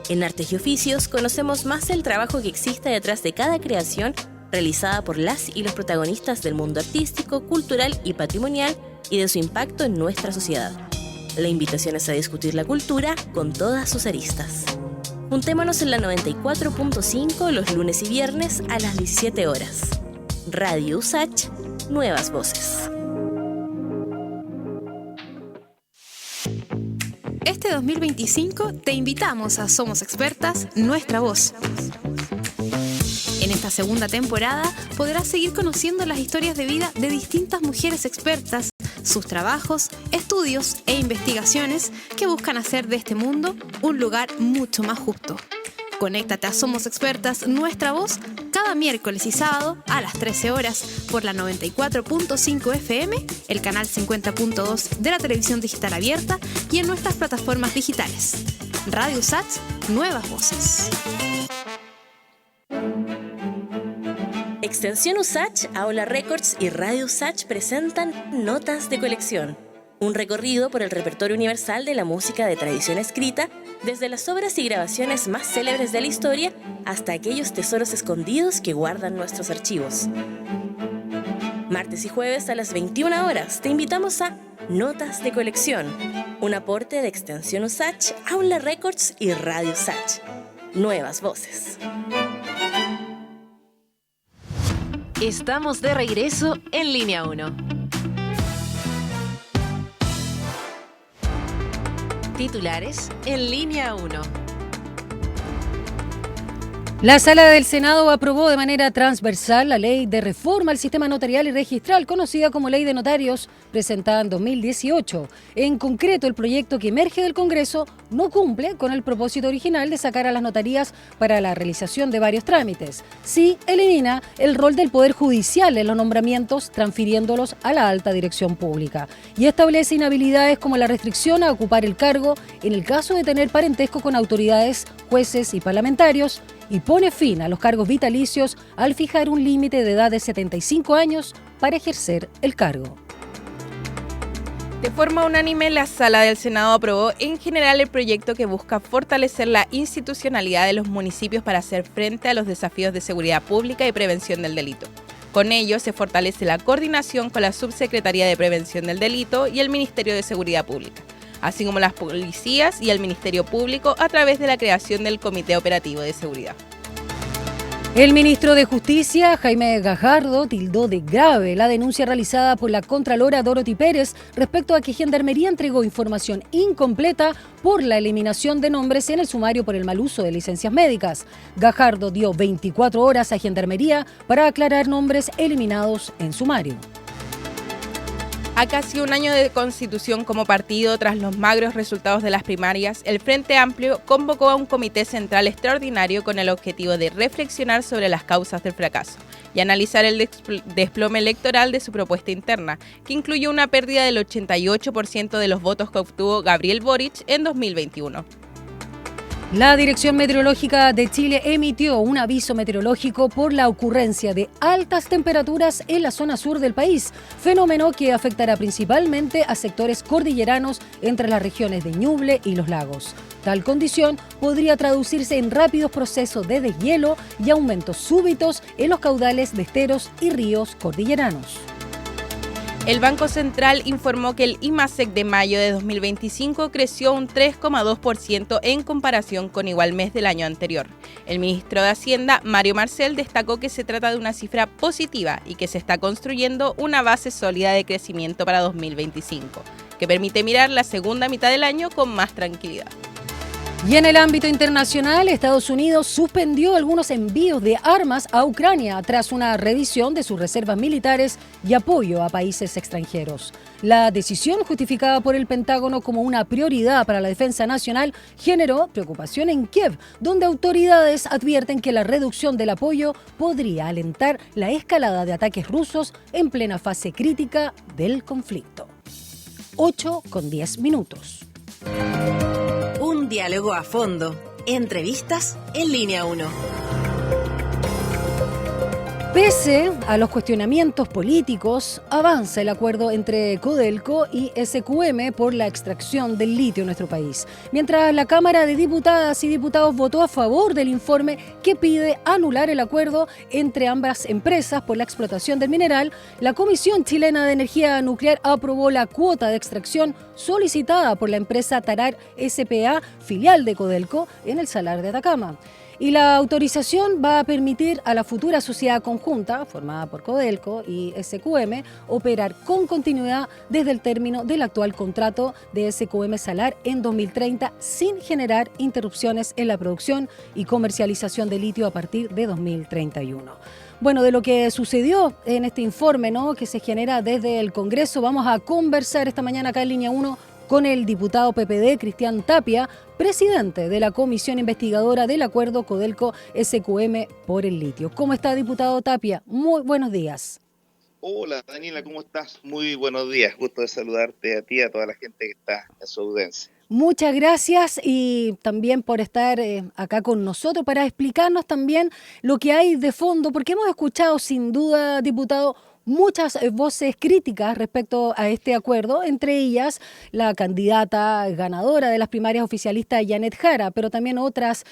En Artes y Oficios conocemos más el trabajo que existe detrás de cada creación realizada por las y los protagonistas del mundo artístico, cultural y patrimonial y de su impacto en nuestra sociedad. La invitación es a discutir la cultura con todas sus aristas. Juntémonos en la 94.5 los lunes y viernes a las 17 horas. Radio USACH, nuevas voces. Este 2025 te invitamos a Somos Expertas, Nuestra Voz. En esta segunda temporada podrás seguir conociendo las historias de vida de distintas mujeres expertas, sus trabajos, estudios e investigaciones que buscan hacer de este mundo un lugar mucho más justo. Conéctate a Somos Expertas, Nuestra Voz, cada miércoles y sábado a las 13 horas por la 94.5 FM, el canal 50.2 de la televisión digital abierta y en nuestras plataformas digitales. Radio USACH, nuevas voces. Extensión USACH, Aula Records y Radio USACH presentan Notas de Colección, un recorrido por el repertorio universal de la música de tradición escrita, desde las obras y grabaciones más célebres de la historia hasta aquellos tesoros escondidos que guardan nuestros archivos. Martes y jueves a las 21 horas te invitamos a Notas de Colección, un aporte de Extensión USACH, Aula Records y Radio USACH. Nuevas voces. Estamos de regreso en Línea 1. Titulares en Línea 1. La Sala del Senado aprobó de manera transversal la ley de reforma al sistema notarial y registral, conocida como Ley de Notarios, presentada en 2018. En concreto, el proyecto que emerge del Congreso no cumple con el propósito original de sacar a las notarías para la realización de varios trámites. Sí elimina el rol del Poder Judicial en los nombramientos, transfiriéndolos a la alta dirección pública. Y establece inhabilidades como la restricción a ocupar el cargo en el caso de tener parentesco con autoridades, jueces y parlamentarios, y pone fin a los cargos vitalicios al fijar un límite de edad de 75 años para ejercer el cargo. De forma unánime, la Sala del Senado aprobó en general el proyecto que busca fortalecer la institucionalidad de los municipios para hacer frente a los desafíos de seguridad pública y prevención del delito. Con ello, se fortalece la coordinación con la Subsecretaría de Prevención del Delito y el Ministerio de Seguridad Pública, así como las policías y el Ministerio Público a través de la creación del Comité Operativo de Seguridad. El ministro de Justicia, Jaime Gajardo, tildó de grave la denuncia realizada por la contralora Dorothy Pérez respecto a que Gendarmería entregó información incompleta por la eliminación de nombres en el sumario por el mal uso de licencias médicas. Gajardo dio 24 horas a Gendarmería para aclarar nombres eliminados en sumario. A casi un año de constitución como partido, tras los magros resultados de las primarias, el Frente Amplio convocó a un comité central extraordinario con el objetivo de reflexionar sobre las causas del fracaso y analizar el desplome electoral de su propuesta interna, que incluyó una pérdida del 88% de los votos que obtuvo Gabriel Boric en 2021. La Dirección Meteorológica de Chile emitió un aviso meteorológico por la ocurrencia de altas temperaturas en la zona sur del país, fenómeno que afectará principalmente a sectores cordilleranos entre las regiones de Ñuble y los lagos. Tal condición podría traducirse en rápidos procesos de deshielo y aumentos súbitos en los caudales de esteros y ríos cordilleranos. El Banco Central informó que el IMASEC de mayo de 2025 creció un 3,2% en comparación con igual mes del año anterior. El ministro de Hacienda, Mario Marcel, destacó que se trata de una cifra positiva y que se está construyendo una base sólida de crecimiento para 2025, que permite mirar la segunda mitad del año con más tranquilidad. Y en el ámbito internacional, Estados Unidos suspendió algunos envíos de armas a Ucrania tras una revisión de sus reservas militares y apoyo a países extranjeros. La decisión, justificada por el Pentágono como una prioridad para la defensa nacional, generó preocupación en Kiev, donde autoridades advierten que la reducción del apoyo podría alentar la escalada de ataques rusos en plena fase crítica del conflicto. 8:10. Un diálogo a fondo. Entrevistas en Línea 1. Pese a los cuestionamientos políticos, avanza el acuerdo entre Codelco y SQM por la extracción del litio en nuestro país. Mientras la Cámara de Diputadas y Diputados votó a favor del informe que pide anular el acuerdo entre ambas empresas por la explotación del mineral, la Comisión Chilena de Energía Nuclear aprobó la cuota de extracción solicitada por la empresa Tarar S.p.A., filial de Codelco, en el Salar de Atacama. Y la autorización va a permitir a la futura sociedad conjunta, formada por Codelco y SQM, operar con continuidad desde el término del actual contrato de SQM Salar en 2030, sin generar interrupciones en la producción y comercialización de litio a partir de 2031. Bueno, de lo que sucedió en este informe, ¿no?, que se genera desde el Congreso, vamos a conversar esta mañana acá en Línea 1 con el diputado PPD, Cristian Tapia, presidente de la Comisión Investigadora del Acuerdo Codelco-SQM por el litio. ¿Cómo está, diputado Tapia? Muy buenos días. Hola, Daniela, ¿cómo estás? Muy buenos días. Gusto de saludarte a ti y a toda la gente que está en su audiencia. Muchas gracias y también por estar acá con nosotros para explicarnos también lo que hay de fondo, porque hemos escuchado sin duda, diputado, muchas voces críticas respecto a este acuerdo, entre ellas la candidata ganadora de las primarias oficialistas, Janet Jara, pero también otras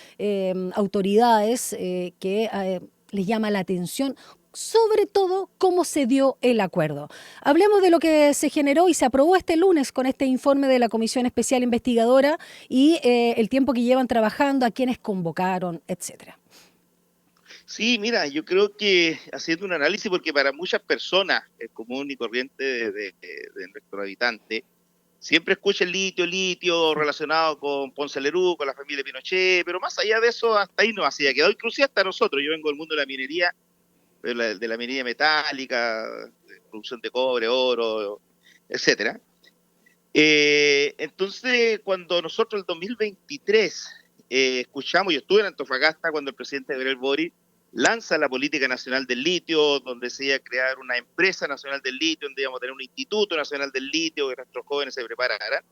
autoridades que les llama la atención, sobre todo cómo se dio el acuerdo. Hablemos de lo que se generó y se aprobó este lunes con este informe de la Comisión Especial Investigadora y el tiempo que llevan trabajando, a quienes convocaron, etcétera. Sí, mira, yo creo que haciendo un análisis, porque para muchas personas, el común y corriente de nuestro habitante, siempre escucha el litio relacionado con Ponce Lerú, con la familia Pinochet, pero más allá de eso, hasta ahí no hacía quedado, inclusive hasta nosotros. Yo vengo del mundo de la minería, de la minería metálica, de producción de cobre, oro, etcétera. Entonces, cuando nosotros el 2023 escuchamos, yo estuve en Antofagasta cuando el presidente Gabriel Boric lanza la política nacional del litio, donde se iba a crear una empresa nacional del litio, donde íbamos a tener un instituto nacional del litio, que nuestros jóvenes se prepararan.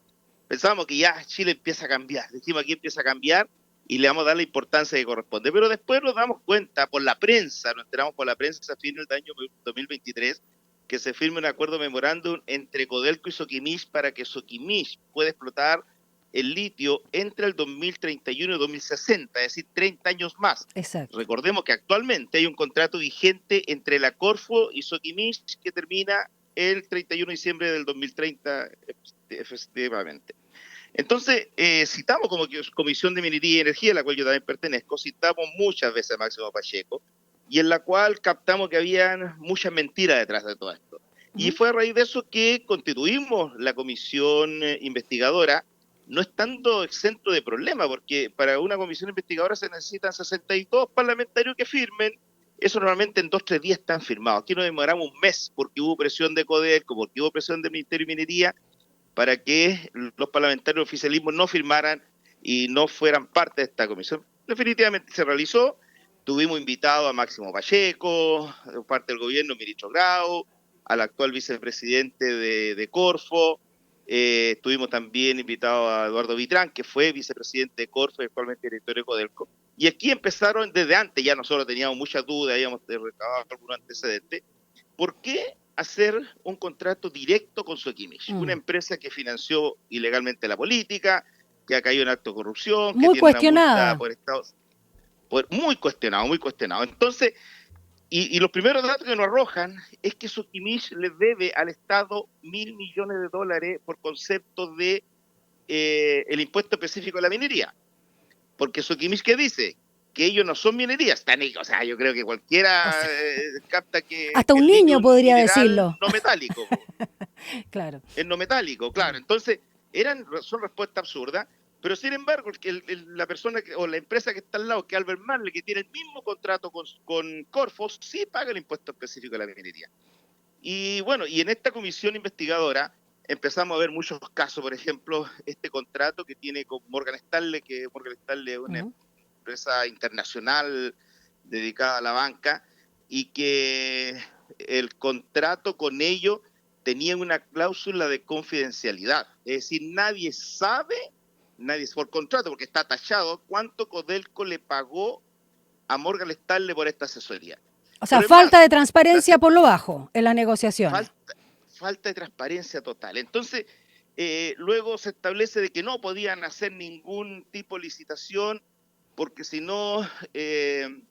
Pensábamos que ya Chile empieza a cambiar, dijimos aquí empieza a cambiar y le vamos a dar la importancia que corresponde. Pero después nos damos cuenta por la prensa, nos enteramos por la prensa a fines del año 2023, que se firme un acuerdo memorándum entre Codelco y Soquimich para que Soquimich pueda explotar el litio entre el 2031 y 2060, es decir, 30 años más. Exacto. Recordemos que actualmente hay un contrato vigente entre la Corfo y Soquimich que termina el 31 de diciembre del 2030 efectivamente. Entonces, citamos como Comisión de Minería y Energía, a la cual yo también pertenezco, citamos muchas veces a Máximo Pacheco, y en la cual captamos que habían muchas mentiras detrás de todo esto. Y fue a raíz de eso que constituimos la comisión investigadora, no estando exento de problema, porque para una comisión investigadora se necesitan 62 parlamentarios que firmen. Eso normalmente en 2-3 días están firmados. Aquí nos demoramos un mes porque hubo presión de Codelco, porque hubo presión del Ministerio de Minería para que los parlamentarios del oficialismo no firmaran y no fueran parte de esta comisión. Definitivamente se realizó. Tuvimos invitado a Máximo Pacheco, parte del gobierno, ministro Grau, al actual vicepresidente de Corfo. Tuvimos también invitado a Eduardo Vitrán, que fue vicepresidente de Corfo y actualmente director de Codelco. Y aquí empezaron desde antes, ya nosotros teníamos muchas dudas, habíamos recabado algunos antecedentes. ¿Por qué hacer un contrato directo con Soquimich? Una empresa que financió ilegalmente la política, que ha caído en acto de corrupción, muy que cuestionada. Tiene una multa por Estados. Muy cuestionado, muy cuestionado. Entonces, y los primeros datos que nos arrojan es que Soquimich le debe al Estado $1.000 millones por concepto de el impuesto específico de la minería. Porque Soquimich, ¿qué dice? Que ellos no son minerías. O sea, yo creo que cualquiera capta que... Hasta un niño podría decirlo. No metálico. Claro. Es no metálico, claro. Entonces, son respuestas absurdas. Pero sin embargo, la persona o la empresa que está al lado, que es Albert Marley, que tiene el mismo contrato con Corfo, sí paga el impuesto específico de la minería. Y bueno, y en esta comisión investigadora empezamos a ver muchos casos, por ejemplo, este contrato que tiene con Morgan Stanley, que Morgan Stanley es una empresa internacional dedicada a la banca, y que el contrato con ellos tenía una cláusula de confidencialidad. Es decir, nadie sabe por contrato, porque está tachado, cuánto Codelco le pagó a Morgan Stanley por esta asesoría. O sea, falta de transparencia por lo bajo en la negociación. Falta de transparencia total. Entonces, luego se establece de que no podían hacer ningún tipo de licitación, porque si no, le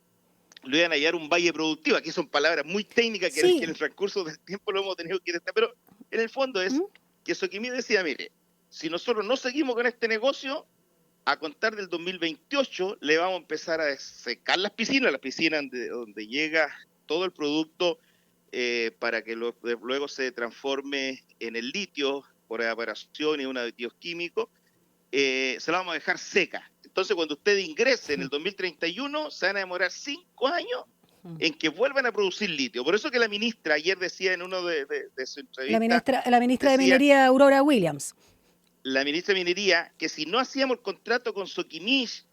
iban a hallar un valle productivo. Aquí son palabras muy técnicas que en el transcurso del tiempo lo hemos tenido que ir, pero en el fondo es que Soquimich decía, mire, si nosotros no seguimos con este negocio, a contar del 2028 le vamos a empezar a secar las piscinas donde llega todo el producto para que luego se transforme en el litio por evaporación y un aditivo químico, se la vamos a dejar seca. Entonces, cuando usted ingrese en el 2031, se van a demorar 5 años en que vuelvan a producir litio. Por eso que la ministra ayer decía en uno de su entrevista... La ministra de Minería, Aurora Williams. La ministra de Minería, que si no hacíamos el contrato con Soquimich,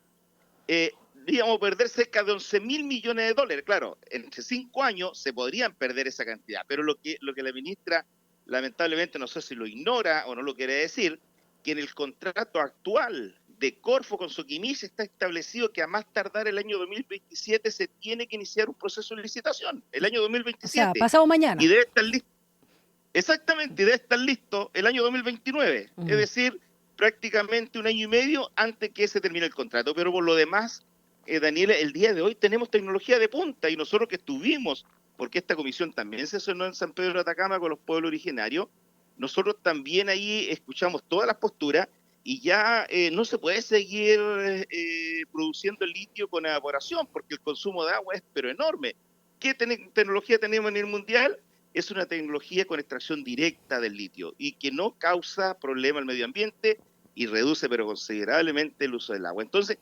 íbamos a perder cerca de $11.000 millones. Claro, entre 5 años se podrían perder esa cantidad, pero lo que la ministra, lamentablemente, no sé si lo ignora o no lo quiere decir, que en el contrato actual de Corfo con Soquimich está establecido que a más tardar el año 2027 se tiene que iniciar un proceso de licitación, el año 2027. O sea, pasado mañana. Y debe estar listo. Exactamente, debe estar listo el año 2029, es decir, prácticamente un año y medio antes que se termine el contrato. Pero por lo demás, Daniela, el día de hoy tenemos tecnología de punta y nosotros que estuvimos, porque esta comisión también se sonó en San Pedro de Atacama con los pueblos originarios, nosotros también ahí escuchamos todas las posturas y ya no se puede seguir produciendo litio con evaporación porque el consumo de agua es pero enorme. ¿Qué tecnología tenemos a nivel mundial? Es una tecnología con extracción directa del litio y que no causa problema al medio ambiente y reduce pero considerablemente el uso del agua. Entonces,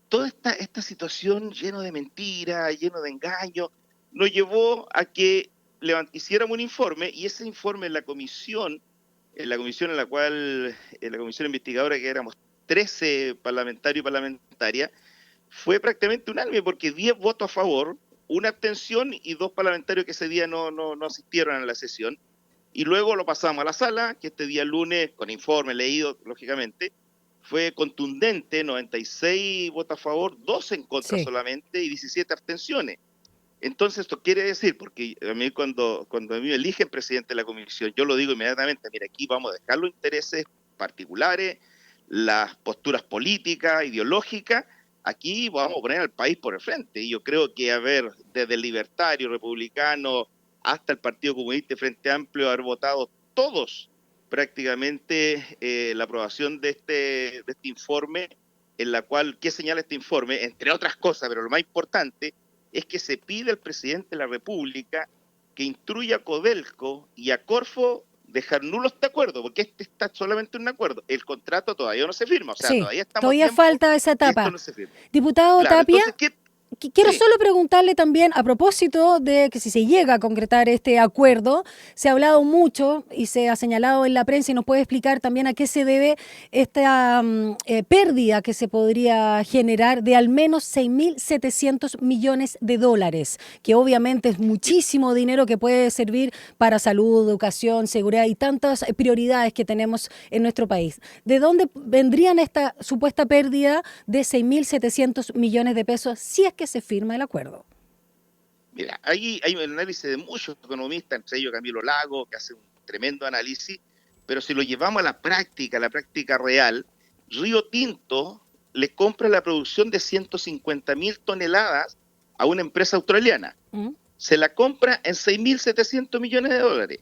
toda esta situación lleno de mentiras, lleno de engaños, nos llevó a que hiciéramos un informe y ese informe en la comisión en la comisión investigadora, que éramos 13 parlamentarios y parlamentarias, fue prácticamente unánime porque 10 votos a favor, una abstención y 2 parlamentarios que ese día no asistieron a la sesión. Y luego lo pasamos a la sala, que este día lunes, con informe leído, lógicamente, fue contundente, 96 votos a favor, 2 en contra solamente y 17 abstenciones. Entonces esto quiere decir, porque a mí cuando a mí me eligen presidente de la comisión, yo lo digo inmediatamente, mira, aquí vamos a dejar los intereses particulares, las posturas políticas, ideológicas, aquí vamos a poner al país por el frente. Y yo creo que, desde el libertario, republicano, hasta el Partido Comunista y Frente Amplio, haber votado todos prácticamente la aprobación de este informe, en la cual, ¿qué señala este informe? Entre otras cosas, pero lo más importante es que se pide al presidente de la República que instruya a Codelco y a Corfo dejar nulo este acuerdo, porque este está solamente en un acuerdo. El contrato todavía no se firma, o sea, Sí, todavía estamos todavía a tiempo falta esa y esto etapa. no se firma. Diputado Claro, Tapia, entonces, quiero Sí. solo preguntarle también a propósito de que si se llega a concretar este acuerdo, se ha hablado mucho y se ha señalado en la prensa y nos puede explicar también a qué se debe esta pérdida que se podría generar de al menos 6.700 millones de dólares, que obviamente es muchísimo dinero que puede servir para salud, educación, seguridad y tantas prioridades que tenemos en nuestro país. ¿De dónde vendrían esta supuesta pérdida de 6.700 millones de pesos si es que se firma el acuerdo? Mira, ahí hay un análisis de muchos economistas, entre ellos Camilo Lago, que hace un tremendo análisis, pero si lo llevamos a la práctica real, Río Tinto le compra la producción de 150.000 toneladas a una empresa australiana. Se la compra en 6.700 millones de dólares.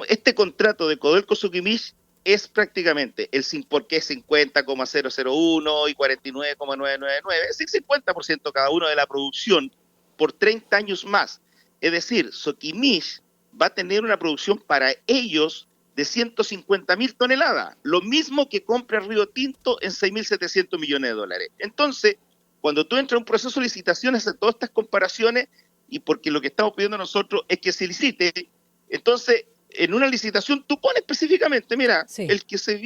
Este contrato de Codelco Soquimich es prácticamente porque es 50,001 y 49,999, es decir, 50% cada uno de la producción por 30 años más. Es decir, Soquimich va a tener una producción para ellos de 150.000 toneladas, lo mismo que compra Río Tinto en 6.700 millones de dólares. Entonces, cuando tú entras en un proceso de licitación, haces todas estas comparaciones, y porque lo que estamos pidiendo nosotros es que se licite, entonces, en una licitación tú pones específicamente, mira, el que se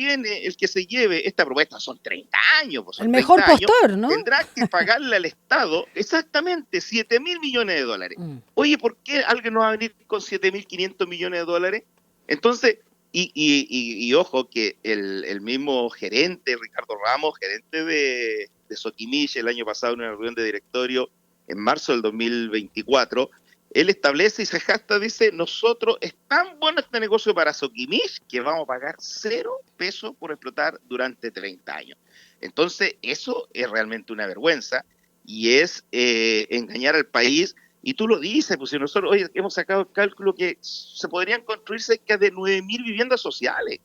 lleve esta propuesta son 30 años. Pues son el mejor 30 años, postor, ¿no? tendrá que pagarle al Estado exactamente 7.000 millones de dólares. Oye, ¿por qué alguien no va a venir con 7.500 millones de dólares? Entonces, y ojo que el mismo gerente, Ricardo Ramos, gerente de Soquimich, el año pasado en una reunión de directorio en marzo del 2024, él establece y se jacta, dice, nosotros es tan bueno este negocio para Soquimich que vamos a pagar 0 pesos por explotar durante 30 años. Entonces, eso es realmente una vergüenza y es engañar al país. Y tú lo dices, pues si nosotros hoy hemos sacado el cálculo que se podrían construir cerca de 9.000 viviendas sociales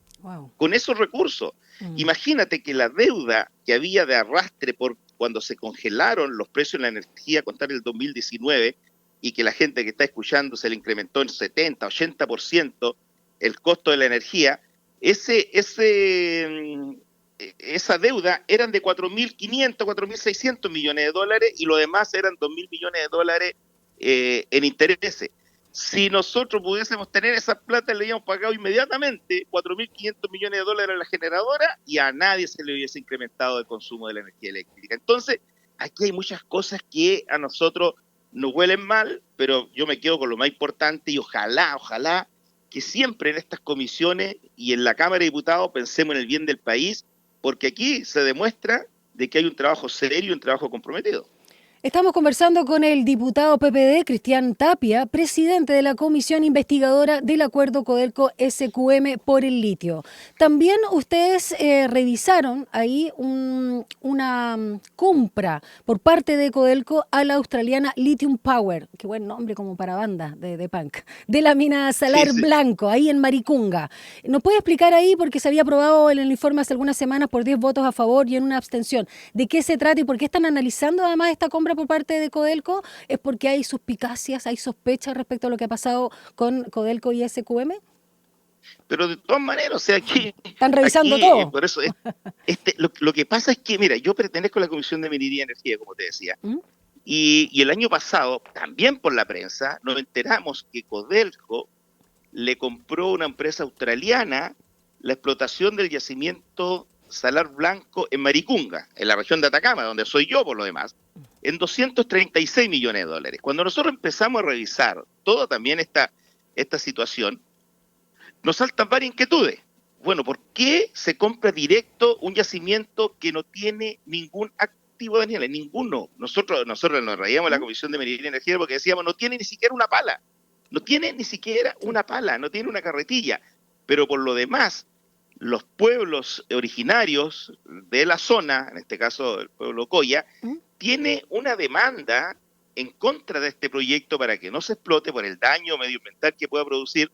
con esos recursos. Imagínate que la deuda que había de arrastre por cuando se congelaron los precios de la energía a contar el 2019, y que la gente que está escuchando se le incrementó en 70, 80% el costo de la energía, esa deuda eran de 4.500, 4.600 millones de dólares y lo demás eran 2.000 millones de dólares en intereses. Si nosotros pudiésemos tener esa plata, le habíamos pagado inmediatamente 4.500 millones de dólares a la generadora y a nadie se le hubiese incrementado el consumo de la energía eléctrica. Entonces, aquí hay muchas cosas que a nosotros nos huelen mal, pero yo me quedo con lo más importante y ojalá que siempre en estas comisiones y en la Cámara de Diputados pensemos en el bien del país, porque aquí se demuestra de que hay un trabajo serio y un trabajo comprometido. Estamos conversando con el diputado PPD, Cristian Tapia, presidente de la Comisión Investigadora del Acuerdo Codelco-SQM por el litio. También ustedes revisaron ahí una compra por parte de Codelco a la australiana Lithium Power, qué buen nombre como para banda de punk, de la mina Salar Blanco, ahí en Maricunga. ¿Nos puede explicar ahí, porque se había aprobado en el informe hace algunas semanas por 10 votos a favor y en una abstención, de qué se trata y por qué están analizando además esta compra por parte de Codelco? ¿Es porque hay suspicacias, hay sospechas respecto a lo que ha pasado con Codelco y SQM? Pero de todas maneras, o sea, aquí... Están revisando todo. Por eso, lo que pasa es que, mira, yo pertenezco a la Comisión de Minería y Energía, como te decía, y el año pasado, también por la prensa, nos enteramos que Codelco le compró a una empresa australiana la explotación del yacimiento Salar Blanco en Maricunga, en la región de Atacama, donde soy yo por lo demás, en 236 millones de dólares. Cuando nosotros empezamos a revisar toda también esta situación, nos saltan varias inquietudes. Bueno, ¿por qué se compra directo un yacimiento que no tiene ningún activo, Daniela? Ninguno. Nosotros nos reíamos en la Comisión de Minería y Energía porque decíamos, no tiene ni siquiera una pala. No tiene ni siquiera una pala, no tiene una carretilla. Pero por lo demás, los pueblos originarios de la zona, en este caso el pueblo Coya, tiene una demanda en contra de este proyecto para que no se explote por el daño medioambiental que pueda producir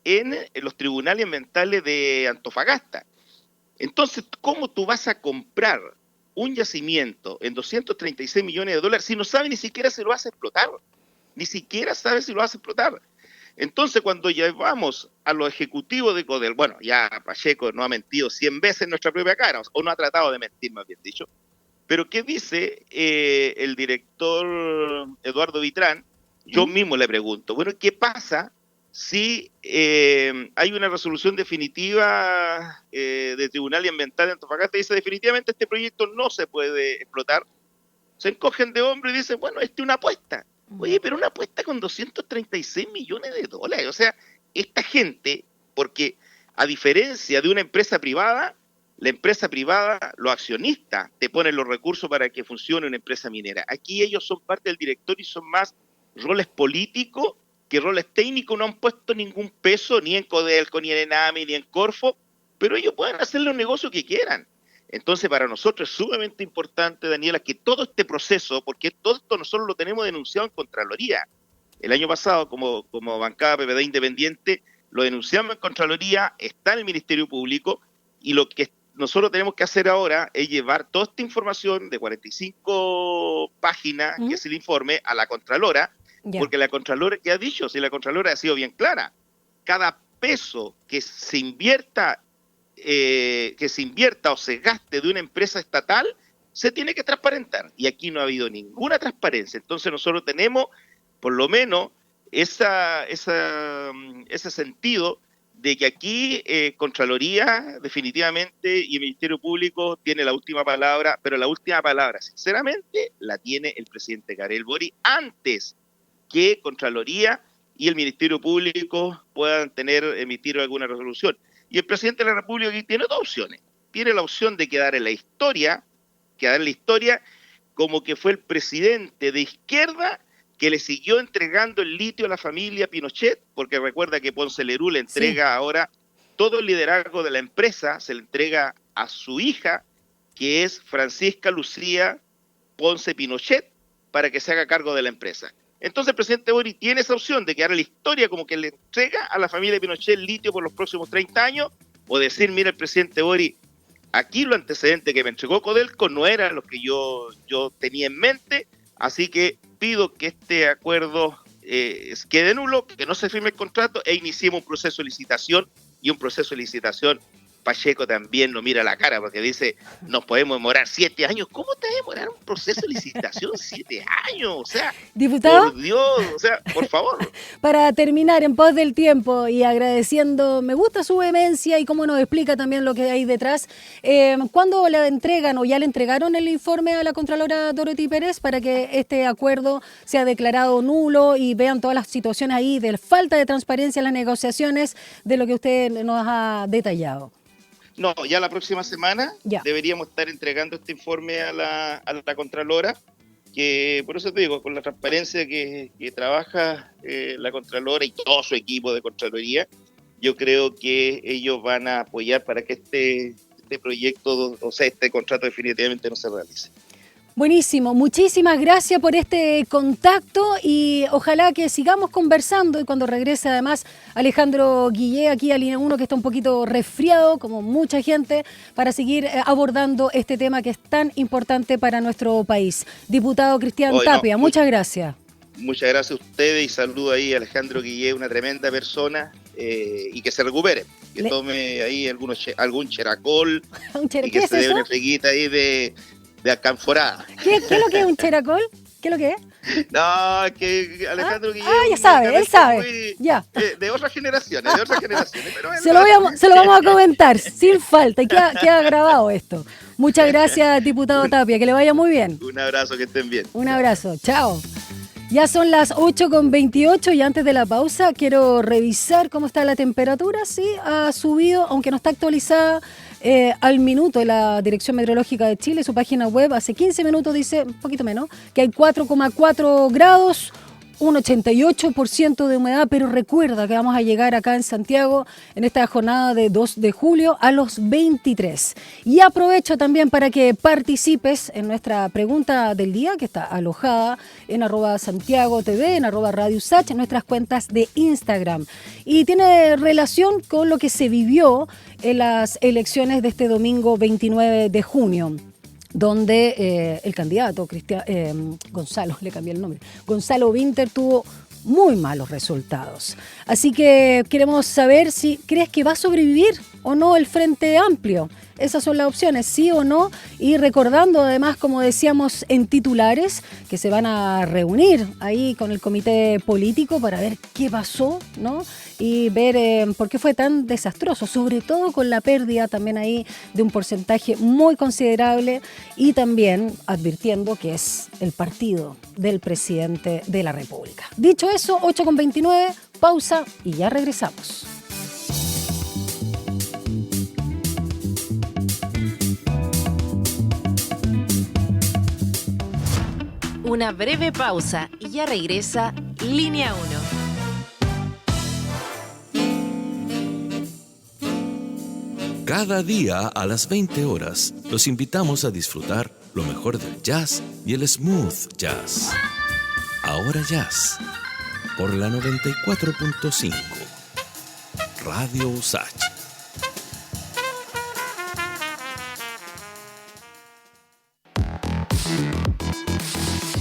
en los tribunales ambientales de Antofagasta. Entonces, ¿cómo tú vas a comprar un yacimiento en 236 millones de dólares si no sabes ni siquiera si lo vas a explotar? Ni siquiera sabes si lo vas a explotar. Entonces, cuando llevamos a los ejecutivos de Codel, bueno, ya Pacheco no ha mentido 100 veces en nuestra propia cara, o no ha tratado de mentir, más bien dicho, pero ¿qué dice el director Eduardo Vitrán? Yo mismo le pregunto, bueno, ¿qué pasa si hay una resolución definitiva de Tribunal Ambiental de Antofagasta y dice definitivamente este proyecto no se puede explotar? Se encogen de hombro y dicen, bueno, es una apuesta. Oye, pero una apuesta con 236 millones de dólares. O sea, esta gente, porque a diferencia de una empresa privada, la empresa privada, los accionistas, te ponen los recursos para que funcione una empresa minera. Aquí ellos son parte del directorio y son más roles políticos que roles técnicos. No han puesto ningún peso ni en Codelco, ni en Enami, ni en Corfo, pero ellos pueden hacer los negocios que quieran. Entonces, para nosotros es sumamente importante, Daniela, que todo este proceso, porque todo esto nosotros lo tenemos denunciado en Contraloría. El año pasado, como bancada PPD Independiente, lo denunciamos en Contraloría, está en el Ministerio Público, y lo que nosotros tenemos que hacer ahora es llevar toda esta información de 45 páginas, que es el informe, a la Contralora, porque la Contralora, ¿qué ha dicho? Si la Contralora ha sido bien clara, cada peso que se invierta o se gaste de una empresa estatal, se tiene que transparentar. Y aquí no ha habido ninguna transparencia. Entonces nosotros tenemos, por lo menos, ese sentido de que aquí Contraloría definitivamente y el Ministerio Público tiene la última palabra, pero la última palabra, sinceramente, la tiene el presidente Gabriel Boric antes que Contraloría y el Ministerio Público puedan emitir alguna resolución. Y el presidente de la República aquí tiene dos opciones. Tiene la opción de quedar en la historia como que fue el presidente de izquierda que le siguió entregando el litio a la familia Pinochet, porque recuerda que Ponce Lerú le entrega ahora todo el liderazgo de la empresa, se le entrega a su hija, que es Francisca Lucía Ponce Pinochet, para que se haga cargo de la empresa. Entonces el presidente Boric tiene esa opción de quedar en la historia como que le entrega a la familia Pinochet el litio por los próximos 30 años, o decir, mira, el presidente Boric, aquí los antecedentes que me entregó Codelco no eran los que yo tenía en mente, así que pido que este acuerdo quede nulo, que no se firme el contrato e iniciemos un proceso de licitación, y un proceso de licitación Pacheco también lo mira a la cara porque dice, nos podemos demorar 7 años. ¿Cómo te va a demorar un proceso de licitación 7 años? O sea, diputado, por Dios, o sea, por favor. Para terminar, en pos del tiempo y agradeciendo, me gusta su vehemencia y cómo nos explica también lo que hay detrás. ¿Cuándo le entregan o ya le entregaron el informe a la Contralora Dorothy Pérez para que este acuerdo sea declarado nulo y vean todas las situaciones ahí de falta de transparencia en las negociaciones de lo que usted nos ha detallado? No, ya la próxima semana deberíamos estar entregando este informe a la Contralora, que por eso te digo, con la transparencia que trabaja la Contralora y todo su equipo de Contraloría, yo creo que ellos van a apoyar para que este proyecto, o sea, este contrato definitivamente no se realice. Buenísimo, muchísimas gracias por este contacto y ojalá que sigamos conversando y cuando regrese además Alejandro Guillé aquí a Línea 1, que está un poquito resfriado como mucha gente, para seguir abordando este tema que es tan importante para nuestro país. Diputado Cristian Tapia, muchas gracias. Muchas gracias a ustedes y saludo ahí a Alejandro Guillé, una tremenda persona, y que se recupere, que tome ahí algún cheracol y que se dé una freguita ahí de alcanforada. ¿Qué es lo que es un cheracol? ¿Qué es lo que es? No, es que Alejandro Guillén... ya sabe, él sabe. Ya. De otras generaciones, Pero se lo vamos a comentar, sin falta, y queda grabado esto. Muchas gracias, diputado Tapia, que le vaya muy bien. Un abrazo, que estén bien. Un abrazo, chao. Ya son las 8:28 y antes de la pausa quiero revisar cómo está la temperatura. Sí, ha subido, aunque no está actualizada al minuto en la Dirección Meteorológica de Chile. Su página web hace 15 minutos dice, un poquito menos, que hay 4,4 grados, un 88% de humedad, pero recuerda que vamos a llegar acá en Santiago en esta jornada de 2 de julio a los 23. Y aprovecho también para que participes en nuestra pregunta del día, que está alojada en @SantiagoTV, en @RadioSach, en nuestras cuentas de Instagram. Y tiene relación con lo que se vivió en las elecciones de este domingo 29 de junio. Donde el candidato Gonzalo, le cambié el nombre, Gonzalo Vinter tuvo muy malos resultados. Así que queremos saber si crees que va a sobrevivir o no el Frente Amplio. Esas son las opciones, sí o no. Y recordando además, como decíamos en titulares, que se van a reunir ahí con el comité político para ver qué pasó, ¿no? Y ver por qué fue tan desastroso, sobre todo con la pérdida también ahí de un porcentaje muy considerable, y también advirtiendo que es el partido del presidente de la República. Dicho eso, 8:29, pausa y ya regresamos. Una breve pausa y ya regresa Línea 1. Cada día a las 20 horas los invitamos a disfrutar lo mejor del jazz y el smooth jazz. Ahora Jazz, por la 94.5, Radio Usach.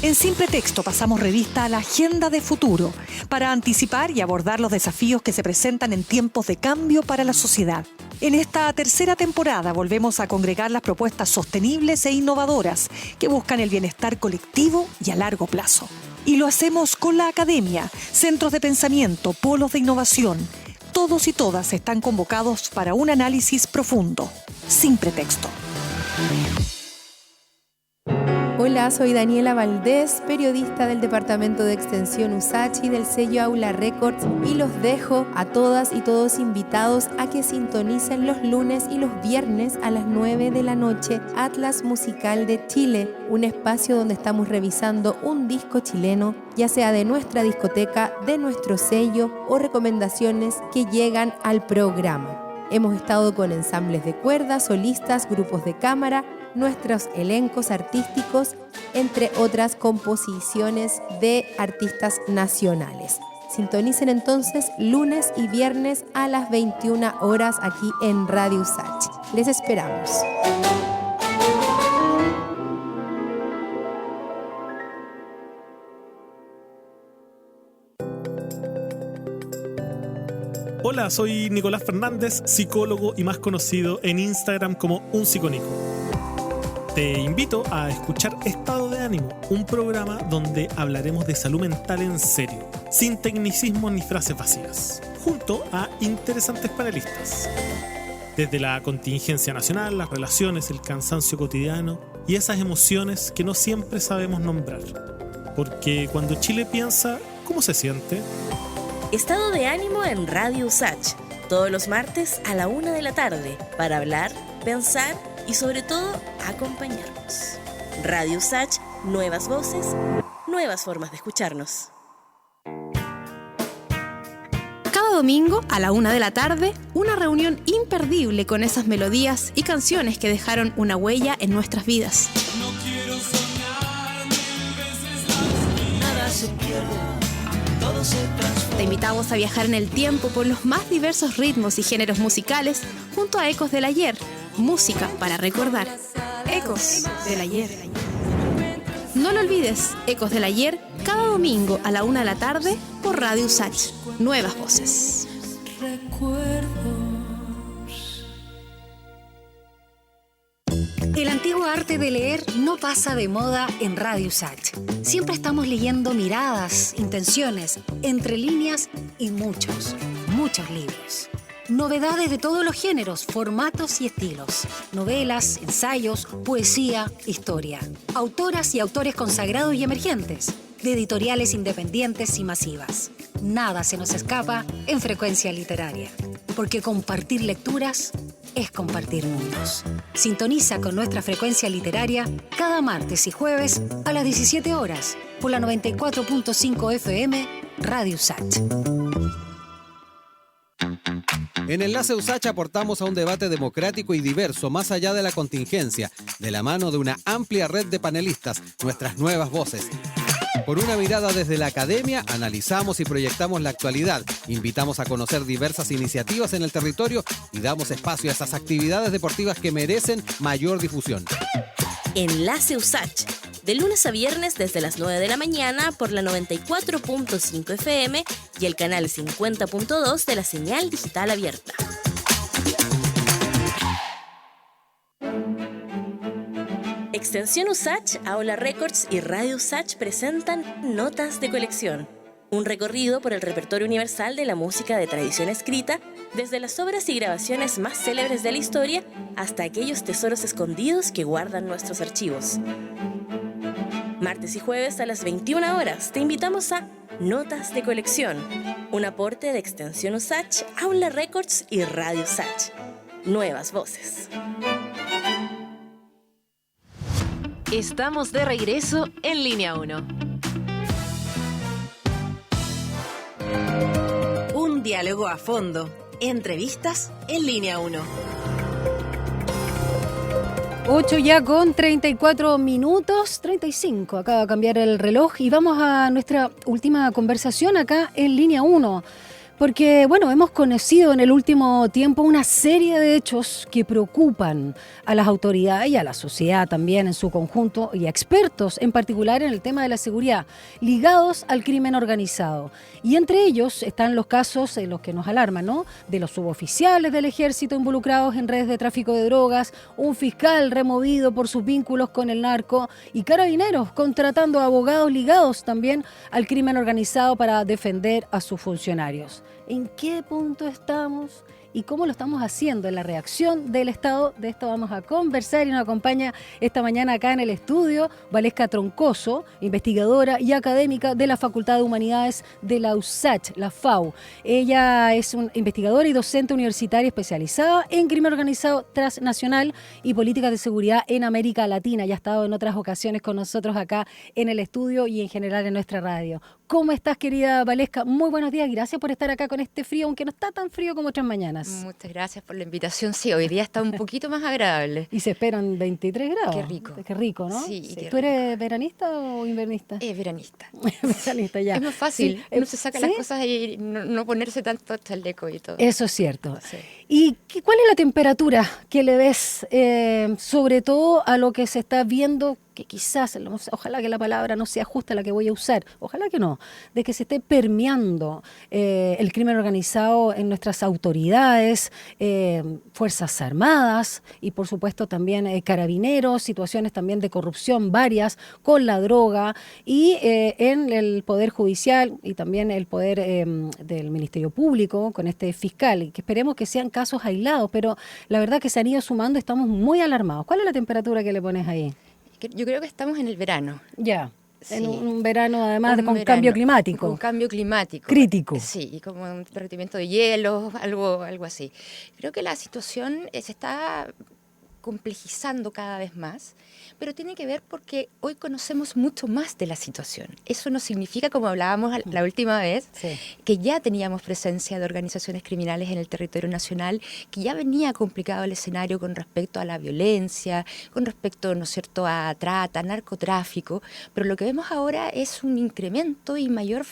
En Simple Texto pasamos revista a la agenda de futuro para anticipar y abordar los desafíos que se presentan en tiempos de cambio para la sociedad. En esta tercera temporada volvemos a congregar las propuestas sostenibles e innovadoras que buscan el bienestar colectivo y a largo plazo. Y lo hacemos con la academia, centros de pensamiento, polos de innovación. Todos y todas están convocados para un análisis profundo. Sin pretexto. Hola, soy Daniela Valdés, periodista del Departamento de Extensión USACH y del sello Aula Records, y los dejo a todas y todos invitados a que sintonicen los lunes y los viernes a las 9 de la noche Atlas Musical de Chile, un espacio donde estamos revisando un disco chileno, ya sea de nuestra discoteca, de nuestro sello o recomendaciones que llegan al programa. Hemos estado con ensambles de cuerdas, solistas, grupos de cámara, nuestros elencos artísticos, entre otras composiciones de artistas nacionales. Sintonicen entonces lunes y viernes a las 21 horas aquí en Radio Usach. Les esperamos. Hola, soy Nicolás Fernández, psicólogo y más conocido en Instagram como Un Psicónico. Te invito a escuchar Estado de Ánimo, un programa donde hablaremos de salud mental en serio, sin tecnicismos ni frases vacías, junto a interesantes panelistas. Desde la contingencia nacional, las relaciones, el cansancio cotidiano y esas emociones que no siempre sabemos nombrar. Porque cuando Chile piensa, ¿cómo se siente? Estado de Ánimo en Radio Usach, todos los martes a la 1 de la tarde, para hablar, pensar y sobre todo acompañarnos. Radio Usach, nuevas voces, nuevas formas de escucharnos. Cada domingo a la 1 de la tarde, una reunión imperdible con esas melodías y canciones que dejaron una huella en nuestras vidas. No quiero soñar 1000 veces la nada se pierde, todo se transforma. Te invitamos a viajar en el tiempo por los más diversos ritmos y géneros musicales junto a Ecos del Ayer. Música para recordar. Ecos del Ayer. No lo olvides, Ecos del Ayer, cada domingo a la 1 de la tarde por Radio Usach. Nuevas voces. El antiguo arte de leer no pasa de moda en Radio Usach. Siempre estamos leyendo miradas, intenciones, entre líneas y muchos libros. Novedades de todos los géneros, formatos y estilos. Novelas, ensayos, poesía, historia. Autoras y autores consagrados y emergentes. De editoriales independientes y masivas. Nada se nos escapa en Frecuencia Literaria. Porque compartir lecturas es compartir mundos. Sintoniza con nuestra frecuencia literaria cada martes y jueves a las 17 horas por la 94.5 FM Radio USACH. En Enlace USACH aportamos a un debate democrático y diverso más allá de la contingencia, de la mano de una amplia red de panelistas, nuestras nuevas voces. Por una mirada desde la academia, analizamos y proyectamos la actualidad, invitamos a conocer diversas iniciativas en el territorio y damos espacio a esas actividades deportivas que merecen mayor difusión. Enlace USACH, de lunes a viernes desde las 9 de la mañana por la 94.5 FM y el canal 50.2 de la señal digital abierta. Extensión USACH, Aula Records y Radio USACH presentan Notas de Colección, un recorrido por el repertorio universal de la música de tradición escrita, desde las obras y grabaciones más célebres de la historia hasta aquellos tesoros escondidos que guardan nuestros archivos. Martes y jueves a las 21 horas te invitamos a Notas de Colección, un aporte de Extensión USACH, Aula Records y Radio USACH. Nuevas voces. Estamos de regreso en Línea 1. Un diálogo a fondo. Entrevistas en Línea 1. 8 ya con 34 minutos, 35. Acaba de cambiar el reloj y vamos a nuestra última conversación acá en Línea 1. Porque, bueno, hemos conocido en el último tiempo una serie de hechos que preocupan a las autoridades y a la sociedad también en su conjunto y a expertos en particular en el tema de la seguridad, ligados al crimen organizado. Y entre ellos están los casos en los que nos alarman, ¿no? De los suboficiales del ejército involucrados en redes de tráfico de drogas, un fiscal removido por sus vínculos con el narco y carabineros contratando abogados ligados también al crimen organizado para defender a sus funcionarios. ¿En qué punto estamos y cómo lo estamos haciendo en la reacción del Estado? De esto vamos a conversar y nos acompaña esta mañana acá en el estudio Valesca Troncoso, investigadora y académica de la Facultad de Humanidades de la USACH, la FAU. Ella es una investigadora y docente universitaria especializada en crimen organizado transnacional y políticas de seguridad en América Latina. Ya ha estado en otras ocasiones con nosotros acá en el estudio y en general en nuestra radio. ¿Cómo estás, querida Valesca? Muy buenos días, gracias por estar acá con este frío, aunque no está tan frío como otras mañanas. Muchas gracias por la invitación. Sí, hoy día está un poquito más agradable. Y se esperan 23 grados. Qué rico. Qué rico, ¿no? Sí, qué ¿Tú eres veranista o invernista? Veranista. Veranista, ya. Es más fácil, Sí, uno se saca las cosas y no ponerse tanto chaleco y todo. Eso es cierto. Sí. ¿Y cuál es la temperatura que le ves, sobre todo a lo que se está viendo, que quizás, ojalá que la palabra no sea justa la que voy a usar, ojalá que no, de que se esté permeando el crimen organizado en nuestras autoridades, Fuerzas Armadas y por supuesto también carabineros, situaciones también de corrupción varias con la droga y en el Poder Judicial y también el Poder del Ministerio Público con este fiscal, y que esperemos que sean casos aislados, pero la verdad que se han ido sumando, estamos muy alarmados. ¿Cuál es la temperatura que le pones ahí? Yo creo que estamos en el verano. Ya, sí. En un verano además con cambio climático. Con cambio climático. Crítico. Sí, y como un derretimiento de hielo, algo así. Creo que la situación se está complejizando cada vez más, pero tiene que ver porque hoy conocemos mucho más de la situación. Eso no significa, como hablábamos la última vez, sí, que ya teníamos presencia de organizaciones criminales en el territorio nacional, que ya venía complicado el escenario con respecto a la violencia, con respecto, ¿no es cierto?, a trata, narcotráfico, pero lo que vemos ahora es un incremento y mayor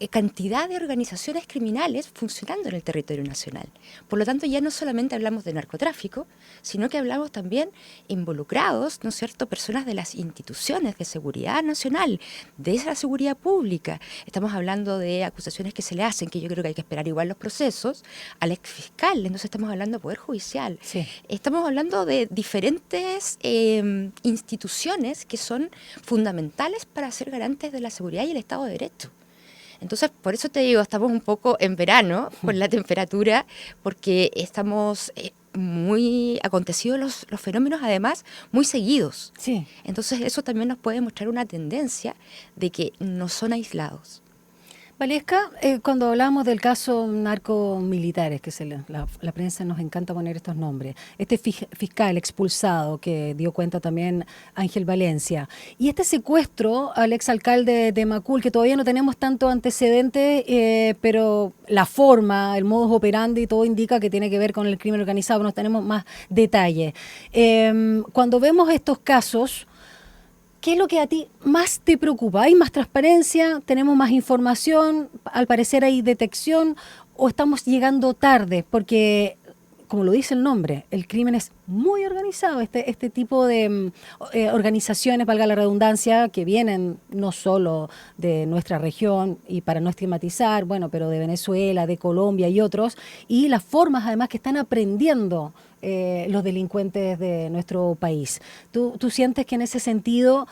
cantidad de organizaciones criminales funcionando en el territorio nacional. Por lo tanto, ya no solamente hablamos de narcotráfico, sino que hablamos también involucrados, ¿no es cierto?, personas de las instituciones de seguridad nacional, de esa seguridad pública. Estamos hablando de acusaciones que se le hacen, que yo creo que hay que esperar igual los procesos, al exfiscal, entonces estamos hablando de Poder Judicial. Sí. Estamos hablando de diferentes instituciones que son fundamentales para ser garantes de la seguridad y el Estado de Derecho. Entonces, por eso te digo, estamos un poco en verano con la temperatura, porque estamos muy acontecidos los fenómenos, además, muy seguidos. Sí. Entonces, eso también nos puede mostrar una tendencia de que no son aislados. Valesca, cuando hablamos del caso narcomilitares, que la prensa nos encanta poner estos nombres, este fiscal expulsado que dio cuenta también Ángel Valencia, y este secuestro al exalcalde de Macul, que todavía no tenemos tanto antecedente, pero la forma, el modus operandi, todo indica que tiene que ver con el crimen organizado, no tenemos más detalles. Cuando vemos estos casos, ¿qué es lo que a ti más te preocupa? ¿Hay más transparencia? ¿Tenemos más información? ¿Al parecer hay detección? ¿O estamos llegando tarde? Porque, como lo dice el nombre, el crimen es muy organizado. Este tipo de organizaciones, valga la redundancia, que vienen no solo de nuestra región, y para no estigmatizar, bueno, pero de Venezuela, de Colombia y otros, y las formas además que están aprendiendo los delincuentes de nuestro país. ¿Tú sientes que en ese sentido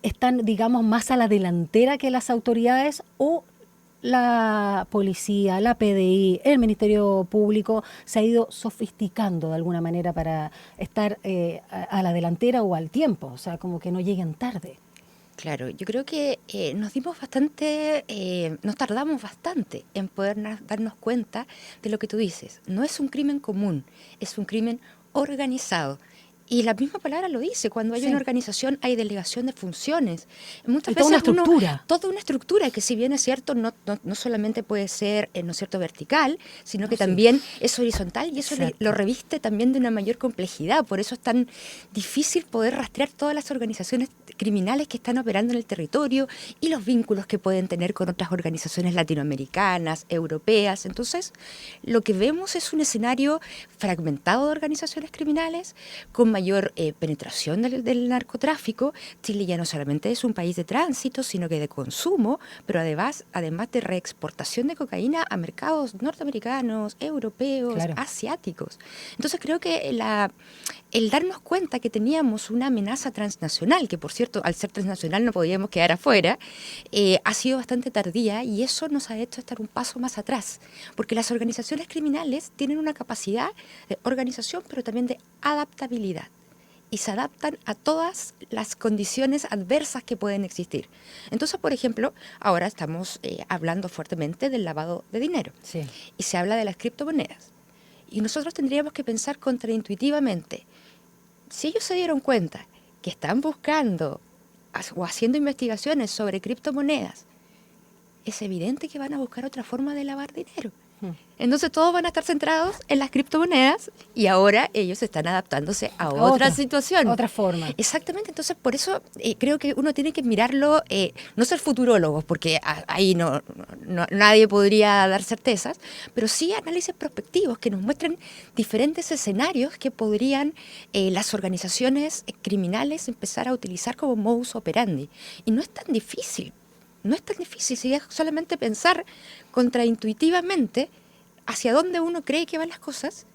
están, digamos, más a la delantera que las autoridades, o la policía, la PDI, el Ministerio Público se ha ido sofisticando de alguna manera para estar a la delantera o al tiempo? O sea, como que no lleguen tarde. Claro, yo creo que nos tardamos bastante en poder darnos cuenta de lo que tú dices. No es un crimen común, es un crimen organizado. Y la misma palabra lo dice, cuando hay una organización hay delegación de funciones. Muchas veces toda una estructura que, si bien es cierto, no solamente puede ser, ¿no es cierto?, vertical, sino que también es horizontal, y eso lo reviste también de una mayor complejidad. Por eso es tan difícil poder rastrear todas las organizaciones criminales que están operando en el territorio y los vínculos que pueden tener con otras organizaciones latinoamericanas, europeas. Entonces, lo que vemos es un escenario fragmentado de organizaciones criminales, con mayor penetración del narcotráfico. Chile ya no solamente es un país de tránsito, sino que de consumo, pero además de reexportación de cocaína a mercados norteamericanos, europeos, asiáticos. Entonces creo que el darnos cuenta que teníamos una amenaza transnacional, que por cierto, al ser transnacional no podíamos quedar afuera, ha sido bastante tardía, y eso nos ha hecho estar un paso más atrás, porque las organizaciones criminales tienen una capacidad de organización, pero también de adaptabilidad, y se adaptan a todas las condiciones adversas que pueden existir. Entonces, por ejemplo, ahora estamos hablando fuertemente del lavado de dinero, y se habla de las criptomonedas. Y nosotros tendríamos que pensar contraintuitivamente, si ellos se dieron cuenta que están buscando o haciendo investigaciones sobre criptomonedas, es evidente que van a buscar otra forma de lavar dinero. Entonces todos van a estar centrados en las criptomonedas, y ahora ellos estestán adaptándose a otra situación. Otra forma. Exactamente, entonces por eso creo que uno tiene que mirarlo, no ser futurólogos, porque ahí no nadie podría dar certezas, pero sí análisis prospectivos que nos muestren diferentes escenarios que podrían las organizaciones criminales empezar a utilizar como modus operandi. Y no es tan difícil. No es tan difícil, si es solamente pensar contraintuitivamente hacia dónde uno cree que van las cosas,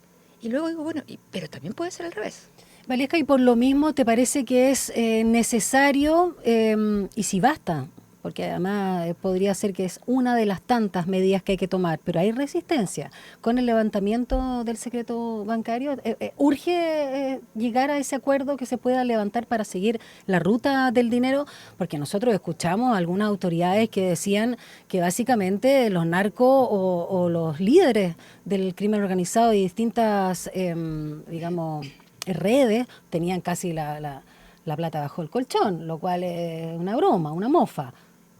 y luego digo, bueno, pero también puede ser al revés. Valesca, y por lo mismo, ¿te parece que es necesario, y si basta? Porque además podría ser que es una de las tantas medidas que hay que tomar, pero hay resistencia con el levantamiento del secreto bancario. ¿Urge llegar a ese acuerdo que se pueda levantar para seguir la ruta del dinero? Porque nosotros escuchamos a algunas autoridades que decían que básicamente los narcos o los líderes del crimen organizado y distintas, digamos, redes tenían casi la plata bajo el colchón, lo cual es una broma, una mofa.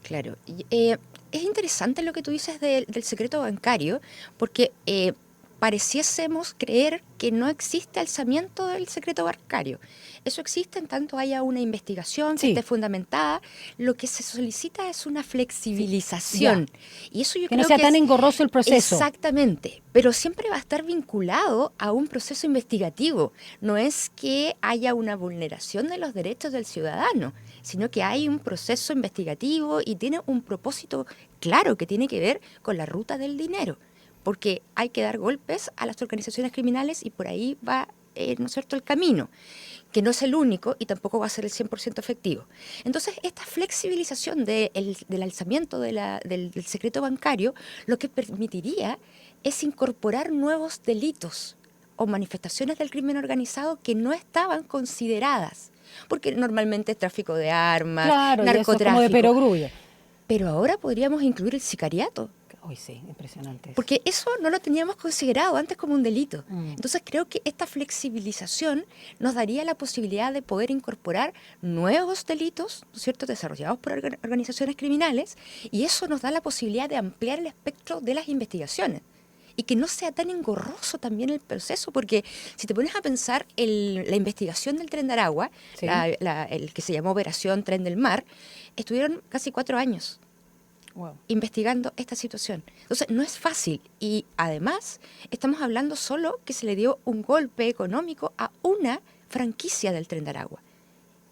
Claro. Es interesante lo que tú dices del secreto bancario, porque pareciésemos creer que no existe alzamiento del secreto bancario. Eso existe en tanto haya una investigación que esté fundamentada. Lo que se solicita es una flexibilización. Y eso yo creo que no sea tan engorroso el proceso. Exactamente. Pero siempre va a estar vinculado a un proceso investigativo. No es que haya una vulneración de los derechos del ciudadano, sino que hay un proceso investigativo y tiene un propósito claro que tiene que ver con la ruta del dinero. Porque hay que dar golpes a las organizaciones criminales, y por ahí va, ¿no es cierto?, el camino, que no es el único y tampoco va a ser el 100% efectivo. Entonces, esta flexibilización del alzamiento del secreto bancario, lo que permitiría es incorporar nuevos delitos o manifestaciones del crimen organizado que no estaban consideradas, porque normalmente es tráfico de armas, narcotráfico. Eso es como de perogrullo. Pero ahora podríamos incluir el sicariato. Uy, sí, impresionante. Porque eso no lo teníamos considerado antes como un delito. Entonces creo que esta flexibilización nos daría la posibilidad de poder incorporar nuevos delitos, ¿no es cierto?, desarrollados por organizaciones criminales, y eso nos da la posibilidad de ampliar el espectro de las investigaciones. Y que no sea tan engorroso también el proceso, porque si te pones a pensar la investigación del Tren de Aragua, Sí. el que se llamó Operación Tren del Mar, estuvieron casi 4 años investigando esta situación. Entonces, no es fácil. Y además, estamos hablando solo que se le dio un golpe económico a una franquicia del Tren de Aragua.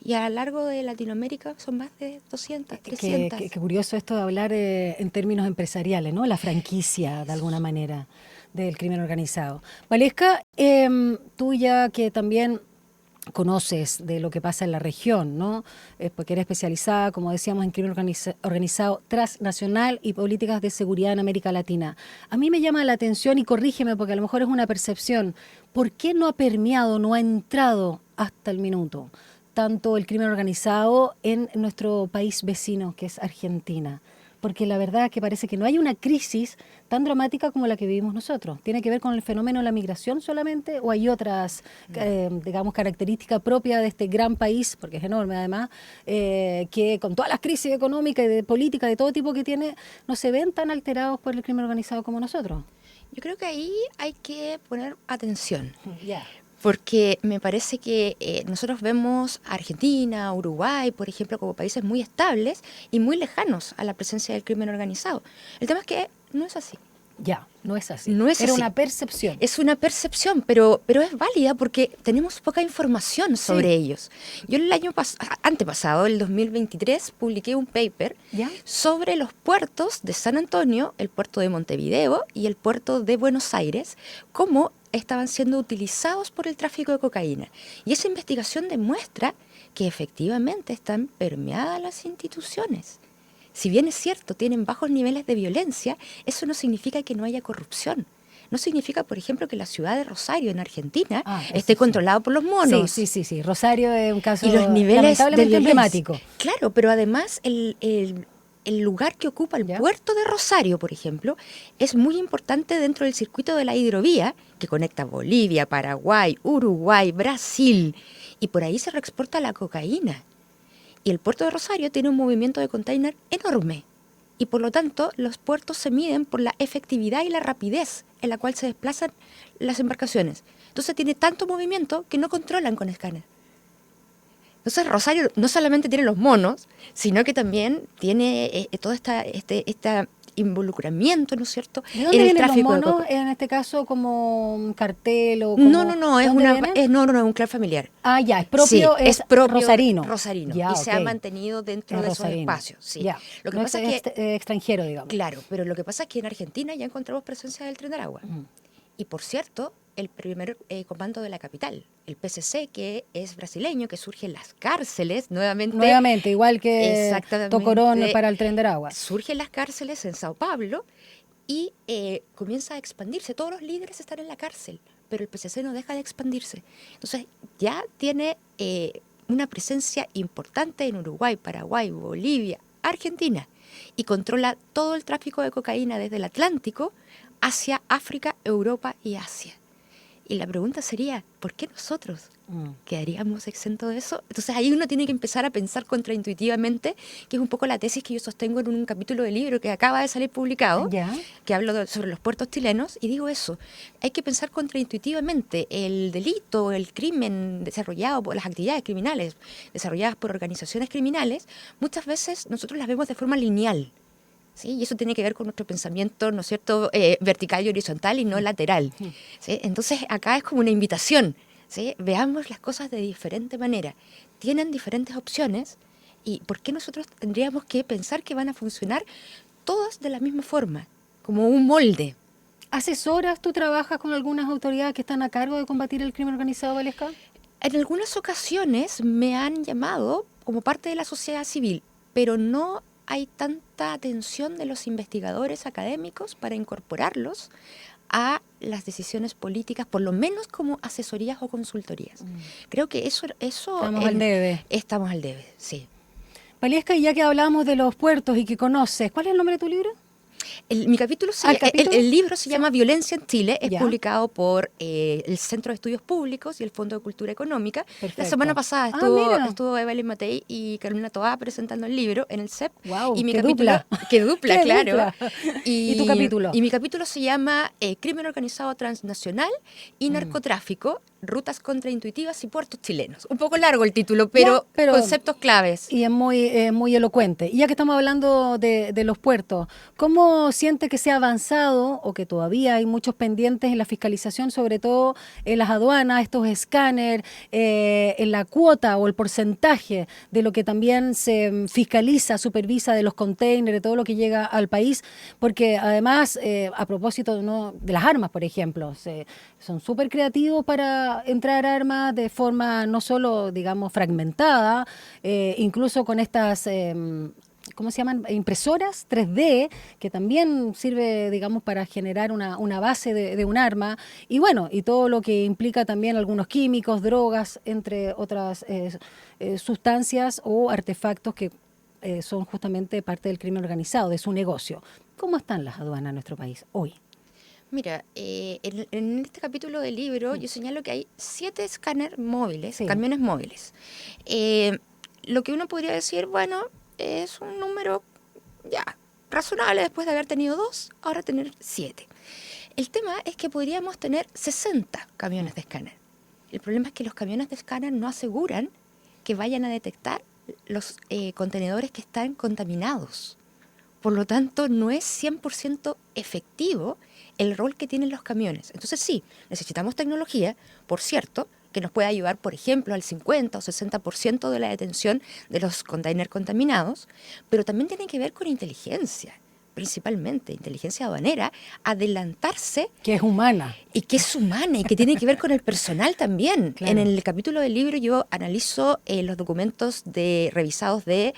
Y a lo largo de Latinoamérica son más de 200, 300. Qué curioso esto de hablar en términos empresariales, ¿no? La franquicia, de alguna manera, del crimen organizado. Valesca, tú ya que también conoces de lo que pasa en la región, ¿no? Porque eres especializada, como decíamos, en crimen organizado transnacional y políticas de seguridad en América Latina. A mí me llama la atención, y corrígeme porque a lo mejor es una percepción, ¿por qué no ha permeado, no ha entrado hasta el minuto tanto el crimen organizado en nuestro país vecino, que es Argentina? Porque la verdad que parece que no hay una crisis tan dramática como la que vivimos nosotros. ¿Tiene que ver con el fenómeno de la migración solamente o hay otras, digamos, características propias de este gran país, porque es enorme además, que con todas las crisis económicas y de política de todo tipo que tiene, no se ven tan alterados por el crimen organizado como nosotros? Yo creo que ahí hay que poner atención. Ya. Porque me parece que nosotros vemos a Argentina, Uruguay, por ejemplo, como países muy estables y muy lejanos a la presencia del crimen organizado. El tema es que no es así. Ya, no es así. No es Era así. una percepción. Es una percepción, pero es válida porque tenemos poca información sobre ellos. Yo el año antepasado, el 2023, publiqué un paper sobre los puertos de San Antonio, el puerto de Montevideo y el puerto de Buenos Aires, cómo estaban siendo utilizados por el tráfico de cocaína. Y esa investigación demuestra que efectivamente están permeadas las instituciones. Si bien es cierto, tienen bajos niveles de violencia, eso no significa que no haya corrupción. No significa, por ejemplo, que la ciudad de Rosario, en Argentina, esté controlada por los monos. Sí. Rosario es un caso y los niveles lamentablemente emblemático. Claro, pero además el lugar que ocupa el puerto de Rosario, por ejemplo, es muy importante dentro del circuito de la hidrovía que conecta Bolivia, Paraguay, Uruguay, Brasil, y por ahí se reexporta la cocaína. Y el puerto de Rosario tiene un movimiento de container enorme. Y por lo tanto, los puertos se miden por la efectividad y la rapidez en la cual se desplazan las embarcaciones. Entonces tiene tanto movimiento que no controlan con escáner. Entonces Rosario no solamente tiene los monos, sino que también tiene todo este involucramiento, ¿no es cierto?, ¿De dónde en el vienen los tráfico de monos, coca. en este caso, como un cartel o como... No, es un clan familiar. Ah, ya, es propio, Sí, es propio rosarino. Y se ha mantenido dentro de esos rosarino. espacios. Sí. Ya. Lo que No pasa es es que extranjero, digamos. Claro, pero lo que pasa es que en Argentina ya encontramos presencia del Tren de Aragua. Y por cierto, el primer comando de la capital, el PCC, que es brasileño, que surge en las cárceles, nuevamente igual que Tocorón para el Tren de Aragua. Surge en las cárceles en Sao Paulo y comienza a expandirse. Todos los líderes están en la cárcel, pero el PCC no deja de expandirse. Entonces ya tiene una presencia importante en Uruguay, Paraguay, Bolivia, Argentina, y controla todo el tráfico de cocaína desde el Atlántico hacia África, Europa y Asia. Y la pregunta sería, ¿por qué nosotros quedaríamos exentos de eso? Entonces ahí uno tiene que empezar a pensar contraintuitivamente, que es un poco la tesis que yo sostengo en un capítulo del libro que acaba de salir publicado, que hablo sobre los puertos chilenos, y digo eso, hay que pensar contraintuitivamente. El delito, el crimen desarrollado por las actividades criminales, desarrolladas por organizaciones criminales, muchas veces nosotros las vemos de forma lineal. ¿Sí? Y eso tiene que ver con nuestro pensamiento, ¿no es cierto?, vertical y horizontal y no lateral. ¿Sí? Entonces acá es como una invitación, ¿sí? Veamos las cosas de diferente manera. Tienen diferentes opciones y ¿por qué nosotros tendríamos que pensar que van a funcionar todas de la misma forma, como un molde? ¿Asesoras, tú trabajas con algunas autoridades que están a cargo de combatir el crimen organizado, Valesca? En algunas ocasiones me han llamado como parte de la sociedad civil, pero no hay tanta atención de los investigadores académicos para incorporarlos a las decisiones políticas, por lo menos como asesorías o consultorías. Creo que eso estamos al debe. Estamos al debe, sí. Valesca, y ya que hablábamos de los puertos y que conoces, ¿cuál es el nombre de tu libro? Mi capítulo, el libro se llama Violencia en Chile, es publicado por el Centro de Estudios Públicos y el Fondo de Cultura Económica. Perfecto. La semana pasada estuvo Evelyn Matei y Carolina Toá presentando el libro en el CEP. Wow, y mi qué capítulo, dupla. qué dupla, Qué claro. dupla. ¿Y tu capítulo? Y mi capítulo se llama Crimen Organizado Transnacional y Narcotráfico, Rutas Contraintuitivas y Puertos Chilenos. Un poco largo el título, pero conceptos claves. Y es muy elocuente. Y ya que estamos hablando de los puertos, ¿cómo siente que se ha avanzado o que todavía hay muchos pendientes en la fiscalización, sobre todo en las aduanas, estos escáneres, en la cuota o el porcentaje de lo que también se fiscaliza, supervisa de los containers, de todo lo que llega al país? Porque además, a propósito de las armas, por ejemplo, son súper creativos para entrar armas de forma no solo, digamos, fragmentada, incluso con estas... ¿cómo se llaman? Impresoras 3D, que también sirve, digamos, para generar una base de un arma. Y bueno, y todo lo que implica también algunos químicos, drogas, entre otras sustancias o artefactos que son justamente parte del crimen organizado, de su negocio. ¿Cómo están las aduanas en nuestro país hoy? Mira, en este capítulo del libro yo señalo que hay 7 escáneres móviles, camiones móviles. Lo que uno podría decir, bueno, es un número ya razonable después de haber tenido 2, ahora tener 7. El tema es que podríamos tener 60 camiones de escáner. El problema es que los camiones de escáner no aseguran que vayan a detectar los contenedores que están contaminados. Por lo tanto, no es 100% efectivo el rol que tienen los camiones. Entonces sí, necesitamos tecnología, por cierto, que nos pueda ayudar, por ejemplo, al 50 o 60% de la detención de los containers contaminados, pero también tiene que ver con inteligencia, principalmente inteligencia aduanera, adelantarse. Que es humana. Y que es humana y que tiene que ver con el personal también. Claro. En el capítulo del libro yo analizo los documentos revisados de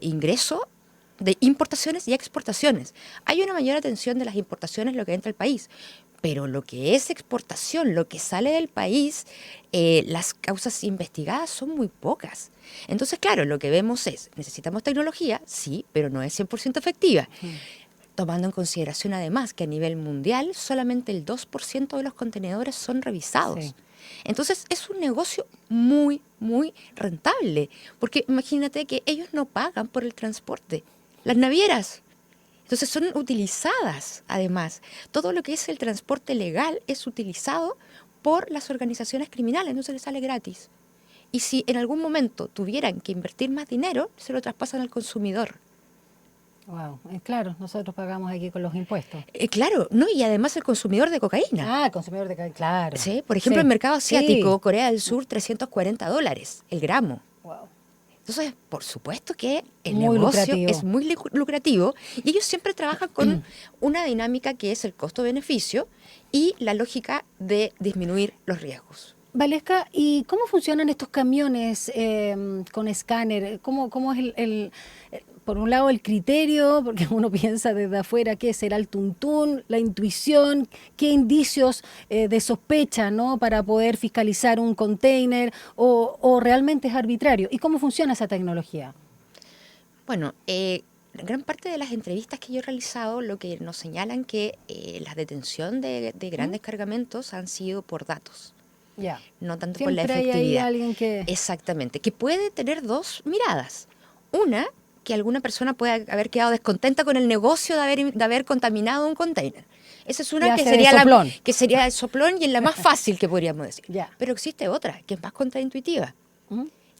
ingreso, de importaciones y exportaciones. Hay una mayor atención de las importaciones, lo que entra al país, pero lo que es exportación, lo que sale del país, las causas investigadas son muy pocas. Entonces, claro, lo que vemos es, necesitamos tecnología, sí, pero no es 100% efectiva. Tomando en consideración además que a nivel mundial solamente el 2% de los contenedores son revisados. Sí. Entonces es un negocio muy, muy rentable, porque imagínate que ellos no pagan por el transporte. Las navieras, entonces son utilizadas además. Todo lo que es el transporte legal es utilizado por las organizaciones criminales, entonces les sale gratis. Y si en algún momento tuvieran que invertir más dinero, se lo traspasan al consumidor. Wow, claro, nosotros pagamos aquí con los impuestos. Claro, no, y además el consumidor de cocaína. Ah, el consumidor de cocaína, claro. Sí, por ejemplo, en el mercado asiático, Corea del Sur, $340 el gramo. Wow. Entonces, por supuesto que el negocio es muy lucrativo y ellos siempre trabajan con una dinámica que es el costo-beneficio y la lógica de disminuir los riesgos. Valesca, ¿y cómo funcionan estos camiones con escáner? ¿Cómo es por un lado el criterio, porque uno piensa desde afuera qué será el tuntún, la intuición, qué indicios de sospecha, ¿no?, para poder fiscalizar un container, o realmente es arbitrario? ¿Y cómo funciona esa tecnología? Bueno, gran parte de las entrevistas que yo he realizado lo que nos señalan que la detención de grandes cargamentos han sido por datos. Ya. No tanto siempre por la efectividad. Hay alguien que... Exactamente, que puede tener dos miradas. Una, que alguna persona puede haber quedado descontenta con el negocio de haber contaminado un container. Esa es una que sería el soplón y es la más fácil que podríamos decir. Ya. Pero existe otra, que es más contraintuitiva.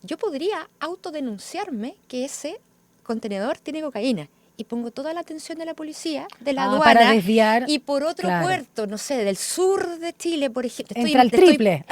Yo podría autodenunciarme que ese contenedor tiene cocaína y pongo toda la atención de la policía, de la aduana, para desviar, y por otro puerto, no sé, del sur de Chile, por ejemplo. Entra el triple.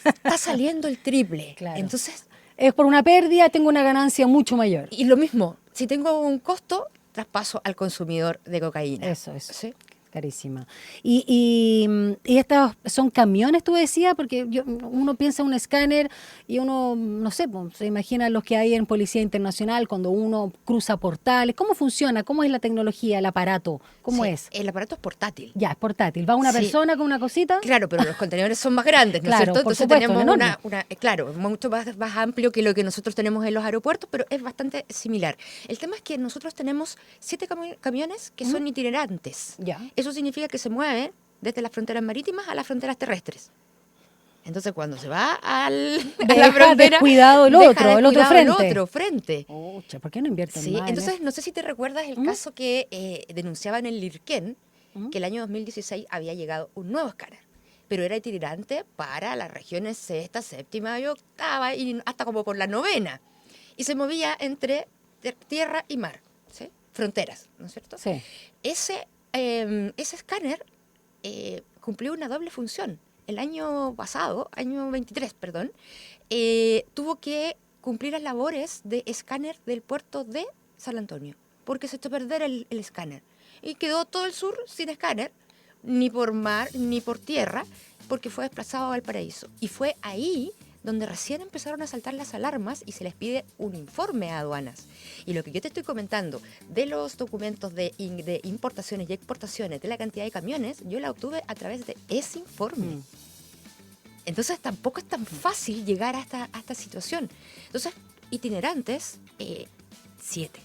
Está saliendo el triple. Claro. Entonces, es por una pérdida, tengo una ganancia mucho mayor. Y lo mismo, si tengo un costo, traspaso al consumidor de cocaína. Eso. ¿Sí? Carísima. Y estos son camiones, tú decías, porque uno piensa en un escáner y uno, no sé, pues, se imagina los que hay en Policía Internacional cuando uno cruza portales. ¿Cómo funciona? ¿Cómo es la tecnología, el aparato? ¿Cómo es? El aparato es portátil. Ya, es portátil. ¿Va una persona con una cosita? Claro, pero los contenedores son más grandes, ¿no es Claro, cierto? por Entonces supuesto, tenemos enorme. claro, mucho más amplio que lo que nosotros tenemos en los aeropuertos, pero es bastante similar. El tema es que nosotros tenemos 7 camiones que son itinerantes. Ya. Eso significa que se mueven desde las fronteras marítimas a las fronteras terrestres. Entonces, cuando se va a la frontera, descuidado el otro frente. ¿Por qué no invierten Sí, más en entonces eso? no sé si te recuerdas el caso que denunciaban en Lirquén, que el año 2016 había llegado un nuevo escáner, pero era itinerante para las regiones sexta, séptima y octava, y hasta como por la novena. Y se movía entre tierra y mar, ¿sí? Fronteras, ¿no es cierto? Sí. Ese escáner cumplió una doble función. El año pasado, año 23, perdón, tuvo que cumplir las labores de escáner del puerto de San Antonio, porque se echó a perder el escáner. Y quedó todo el sur sin escáner, ni por mar, ni por tierra, porque fue desplazado a Valparaíso. Y fue ahí donde recién empezaron a saltar las alarmas y se les pide un informe a aduanas. Y lo que yo te estoy comentando de los documentos de importaciones y exportaciones, de la cantidad de camiones, yo la obtuve a través de ese informe. Entonces tampoco es tan fácil llegar a esta situación. Entonces, itinerantes, 7.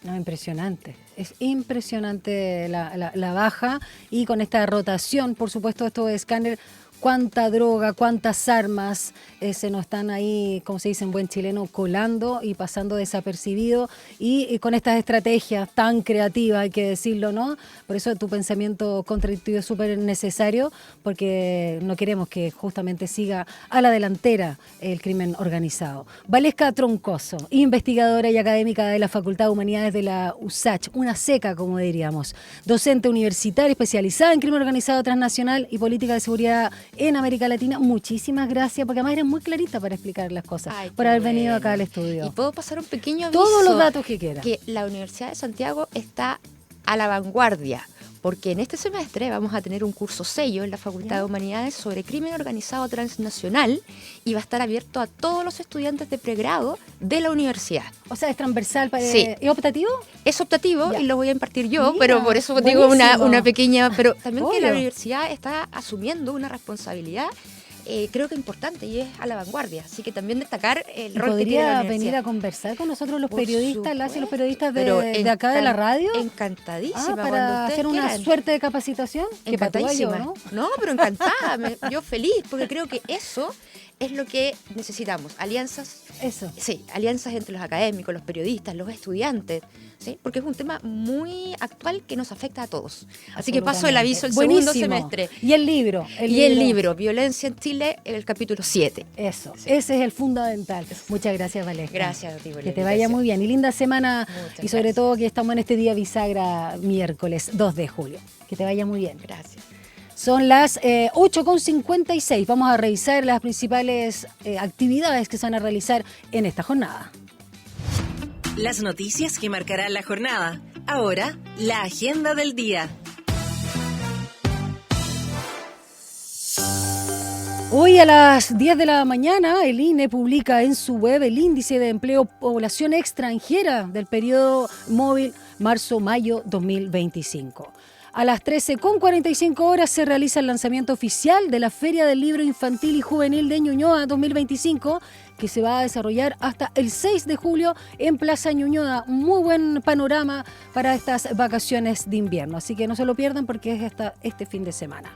No, impresionante. Es impresionante la baja y con esta rotación, por supuesto, estos escáner, cuánta droga, cuántas armas se nos están ahí, como se dice en buen chileno, colando y pasando desapercibido y con estas estrategias tan creativas, hay que decirlo, ¿no? Por eso tu pensamiento contradictorio es súper necesario, porque no queremos que justamente siga a la delantera el crimen organizado. Valesca Troncoso, investigadora y académica de la Facultad de Humanidades de la USACH, una seca, como diríamos, docente universitaria especializada en crimen organizado transnacional y política de seguridad en América Latina. Muchísimas gracias, porque además eres muy clarita para explicar las cosas, por haber venido acá al estudio. Y puedo pasar un pequeño aviso. Todos los datos que quieras. Que la Universidad de Santiago está a la vanguardia, porque en este semestre vamos a tener un curso sello en la Facultad de Humanidades sobre crimen organizado transnacional y va a estar abierto a todos los estudiantes de pregrado de la universidad. O sea, es transversal. Sí. ¿Es optativo? Es optativo y lo voy a impartir yo, Mira, pero por eso digo una pequeña... Pero también que la Obvio. universidad está asumiendo una responsabilidad creo que importante y es a la vanguardia. Así que también destacar el rol que tiene la ¿Podría universidad. venir a conversar con nosotros los Por periodistas, las y los periodistas Pero de acá de la radio? Encantadísima. cuando Para ustedes hacer una quieran. suerte de capacitación. Que Encantadísima. patúa yo, ¿no? No, pero encantada. Yo feliz, porque creo que eso es lo que necesitamos. Alianzas. Eso. Sí, alianzas entre los académicos, los periodistas, los estudiantes. ¿Sí? Porque es un tema muy actual que nos afecta a todos. Así que paso el aviso el segundo semestre. Y el libro. El libro, Violencia en Chile, el capítulo 7. Eso, ese es el fundamental. Muchas gracias, Valesca. Gracias a ti, Que te vaya muy bien. Y linda semana. Muchas y sobre gracias. todo que estamos en este día bisagra, miércoles 2 de julio. Que te vaya muy bien. Gracias. Son las 8:56. Vamos a revisar las principales actividades que se van a realizar en esta jornada. Las noticias que marcarán la jornada. Ahora, la agenda del día. Hoy a las 10 de la mañana, el INE publica en su web el índice de empleo población extranjera del periodo móvil marzo-mayo 2025. A las 13:45 se realiza el lanzamiento oficial de la Feria del Libro Infantil y Juvenil de Ñuñoa 2025, que se va a desarrollar hasta el 6 de julio en Plaza Ñuñoa. Muy buen panorama para estas vacaciones de invierno, así que no se lo pierdan porque es hasta este fin de semana.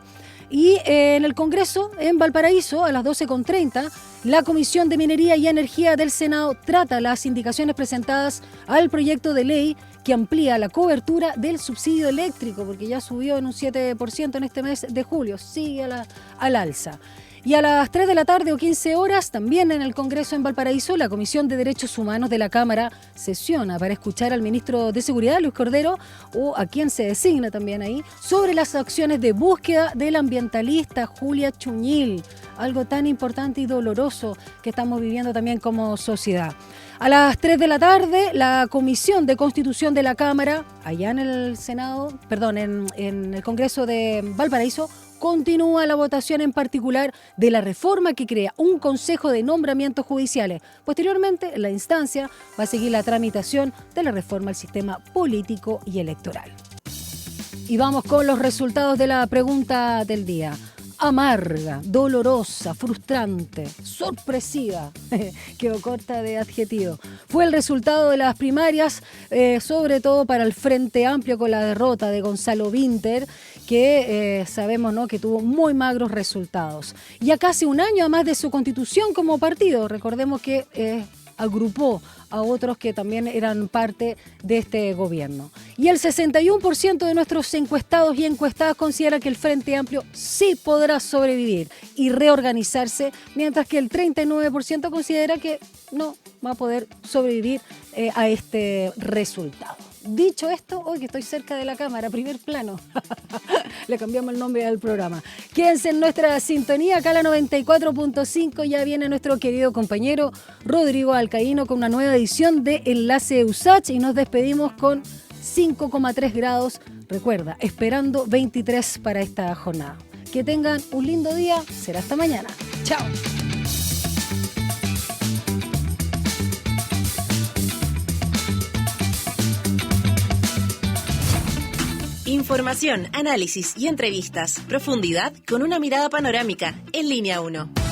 Y en el Congreso, en Valparaíso, a las 12:30, la Comisión de Minería y Energía del Senado trata las indicaciones presentadas al proyecto de ley que amplía la cobertura del subsidio eléctrico, porque ya subió en un 7% en este mes de julio, sigue al alza. Y a las 3 de la tarde o 15 horas, también en el Congreso en Valparaíso, la Comisión de Derechos Humanos de la Cámara sesiona para escuchar al ministro de Seguridad, Luis Cordero, o a quien se designa también ahí, sobre las acciones de búsqueda del ambientalista Julia Chuñil, algo tan importante y doloroso que estamos viviendo también como sociedad. A las 3 de la tarde, la Comisión de Constitución de la Cámara, allá en el Senado, perdón, en el Congreso de Valparaíso, continúa la votación en particular de la reforma que crea un Consejo de Nombramientos Judiciales. Posteriormente, la instancia va a seguir la tramitación de la reforma al sistema político y electoral. Y vamos con los resultados de la pregunta del día. Amarga, dolorosa, frustrante, sorpresiva, quedó corta de adjetivo. Fue el resultado de las primarias, sobre todo para el Frente Amplio con la derrota de Gonzalo Vinter, que sabemos, ¿no?, que tuvo muy magros resultados. Y a casi un año además de su constitución como partido, recordemos que agrupó a otros que también eran parte de este gobierno. Y el 61% de nuestros encuestados y encuestadas considera que el Frente Amplio sí podrá sobrevivir y reorganizarse, mientras que el 39% considera que no va a poder sobrevivir a este resultado. Dicho esto, hoy que estoy cerca de la cámara, primer plano, le cambiamos el nombre al programa. Quédense en nuestra sintonía, acá la 94.5, ya viene nuestro querido compañero Rodrigo Alcaíno con una nueva edición de Enlace USACH y nos despedimos con 5,3 grados, recuerda, esperando 23 para esta jornada. Que tengan un lindo día, será hasta mañana. Chao. Información, análisis y entrevistas. Profundidad con una mirada panorámica en Línea 1.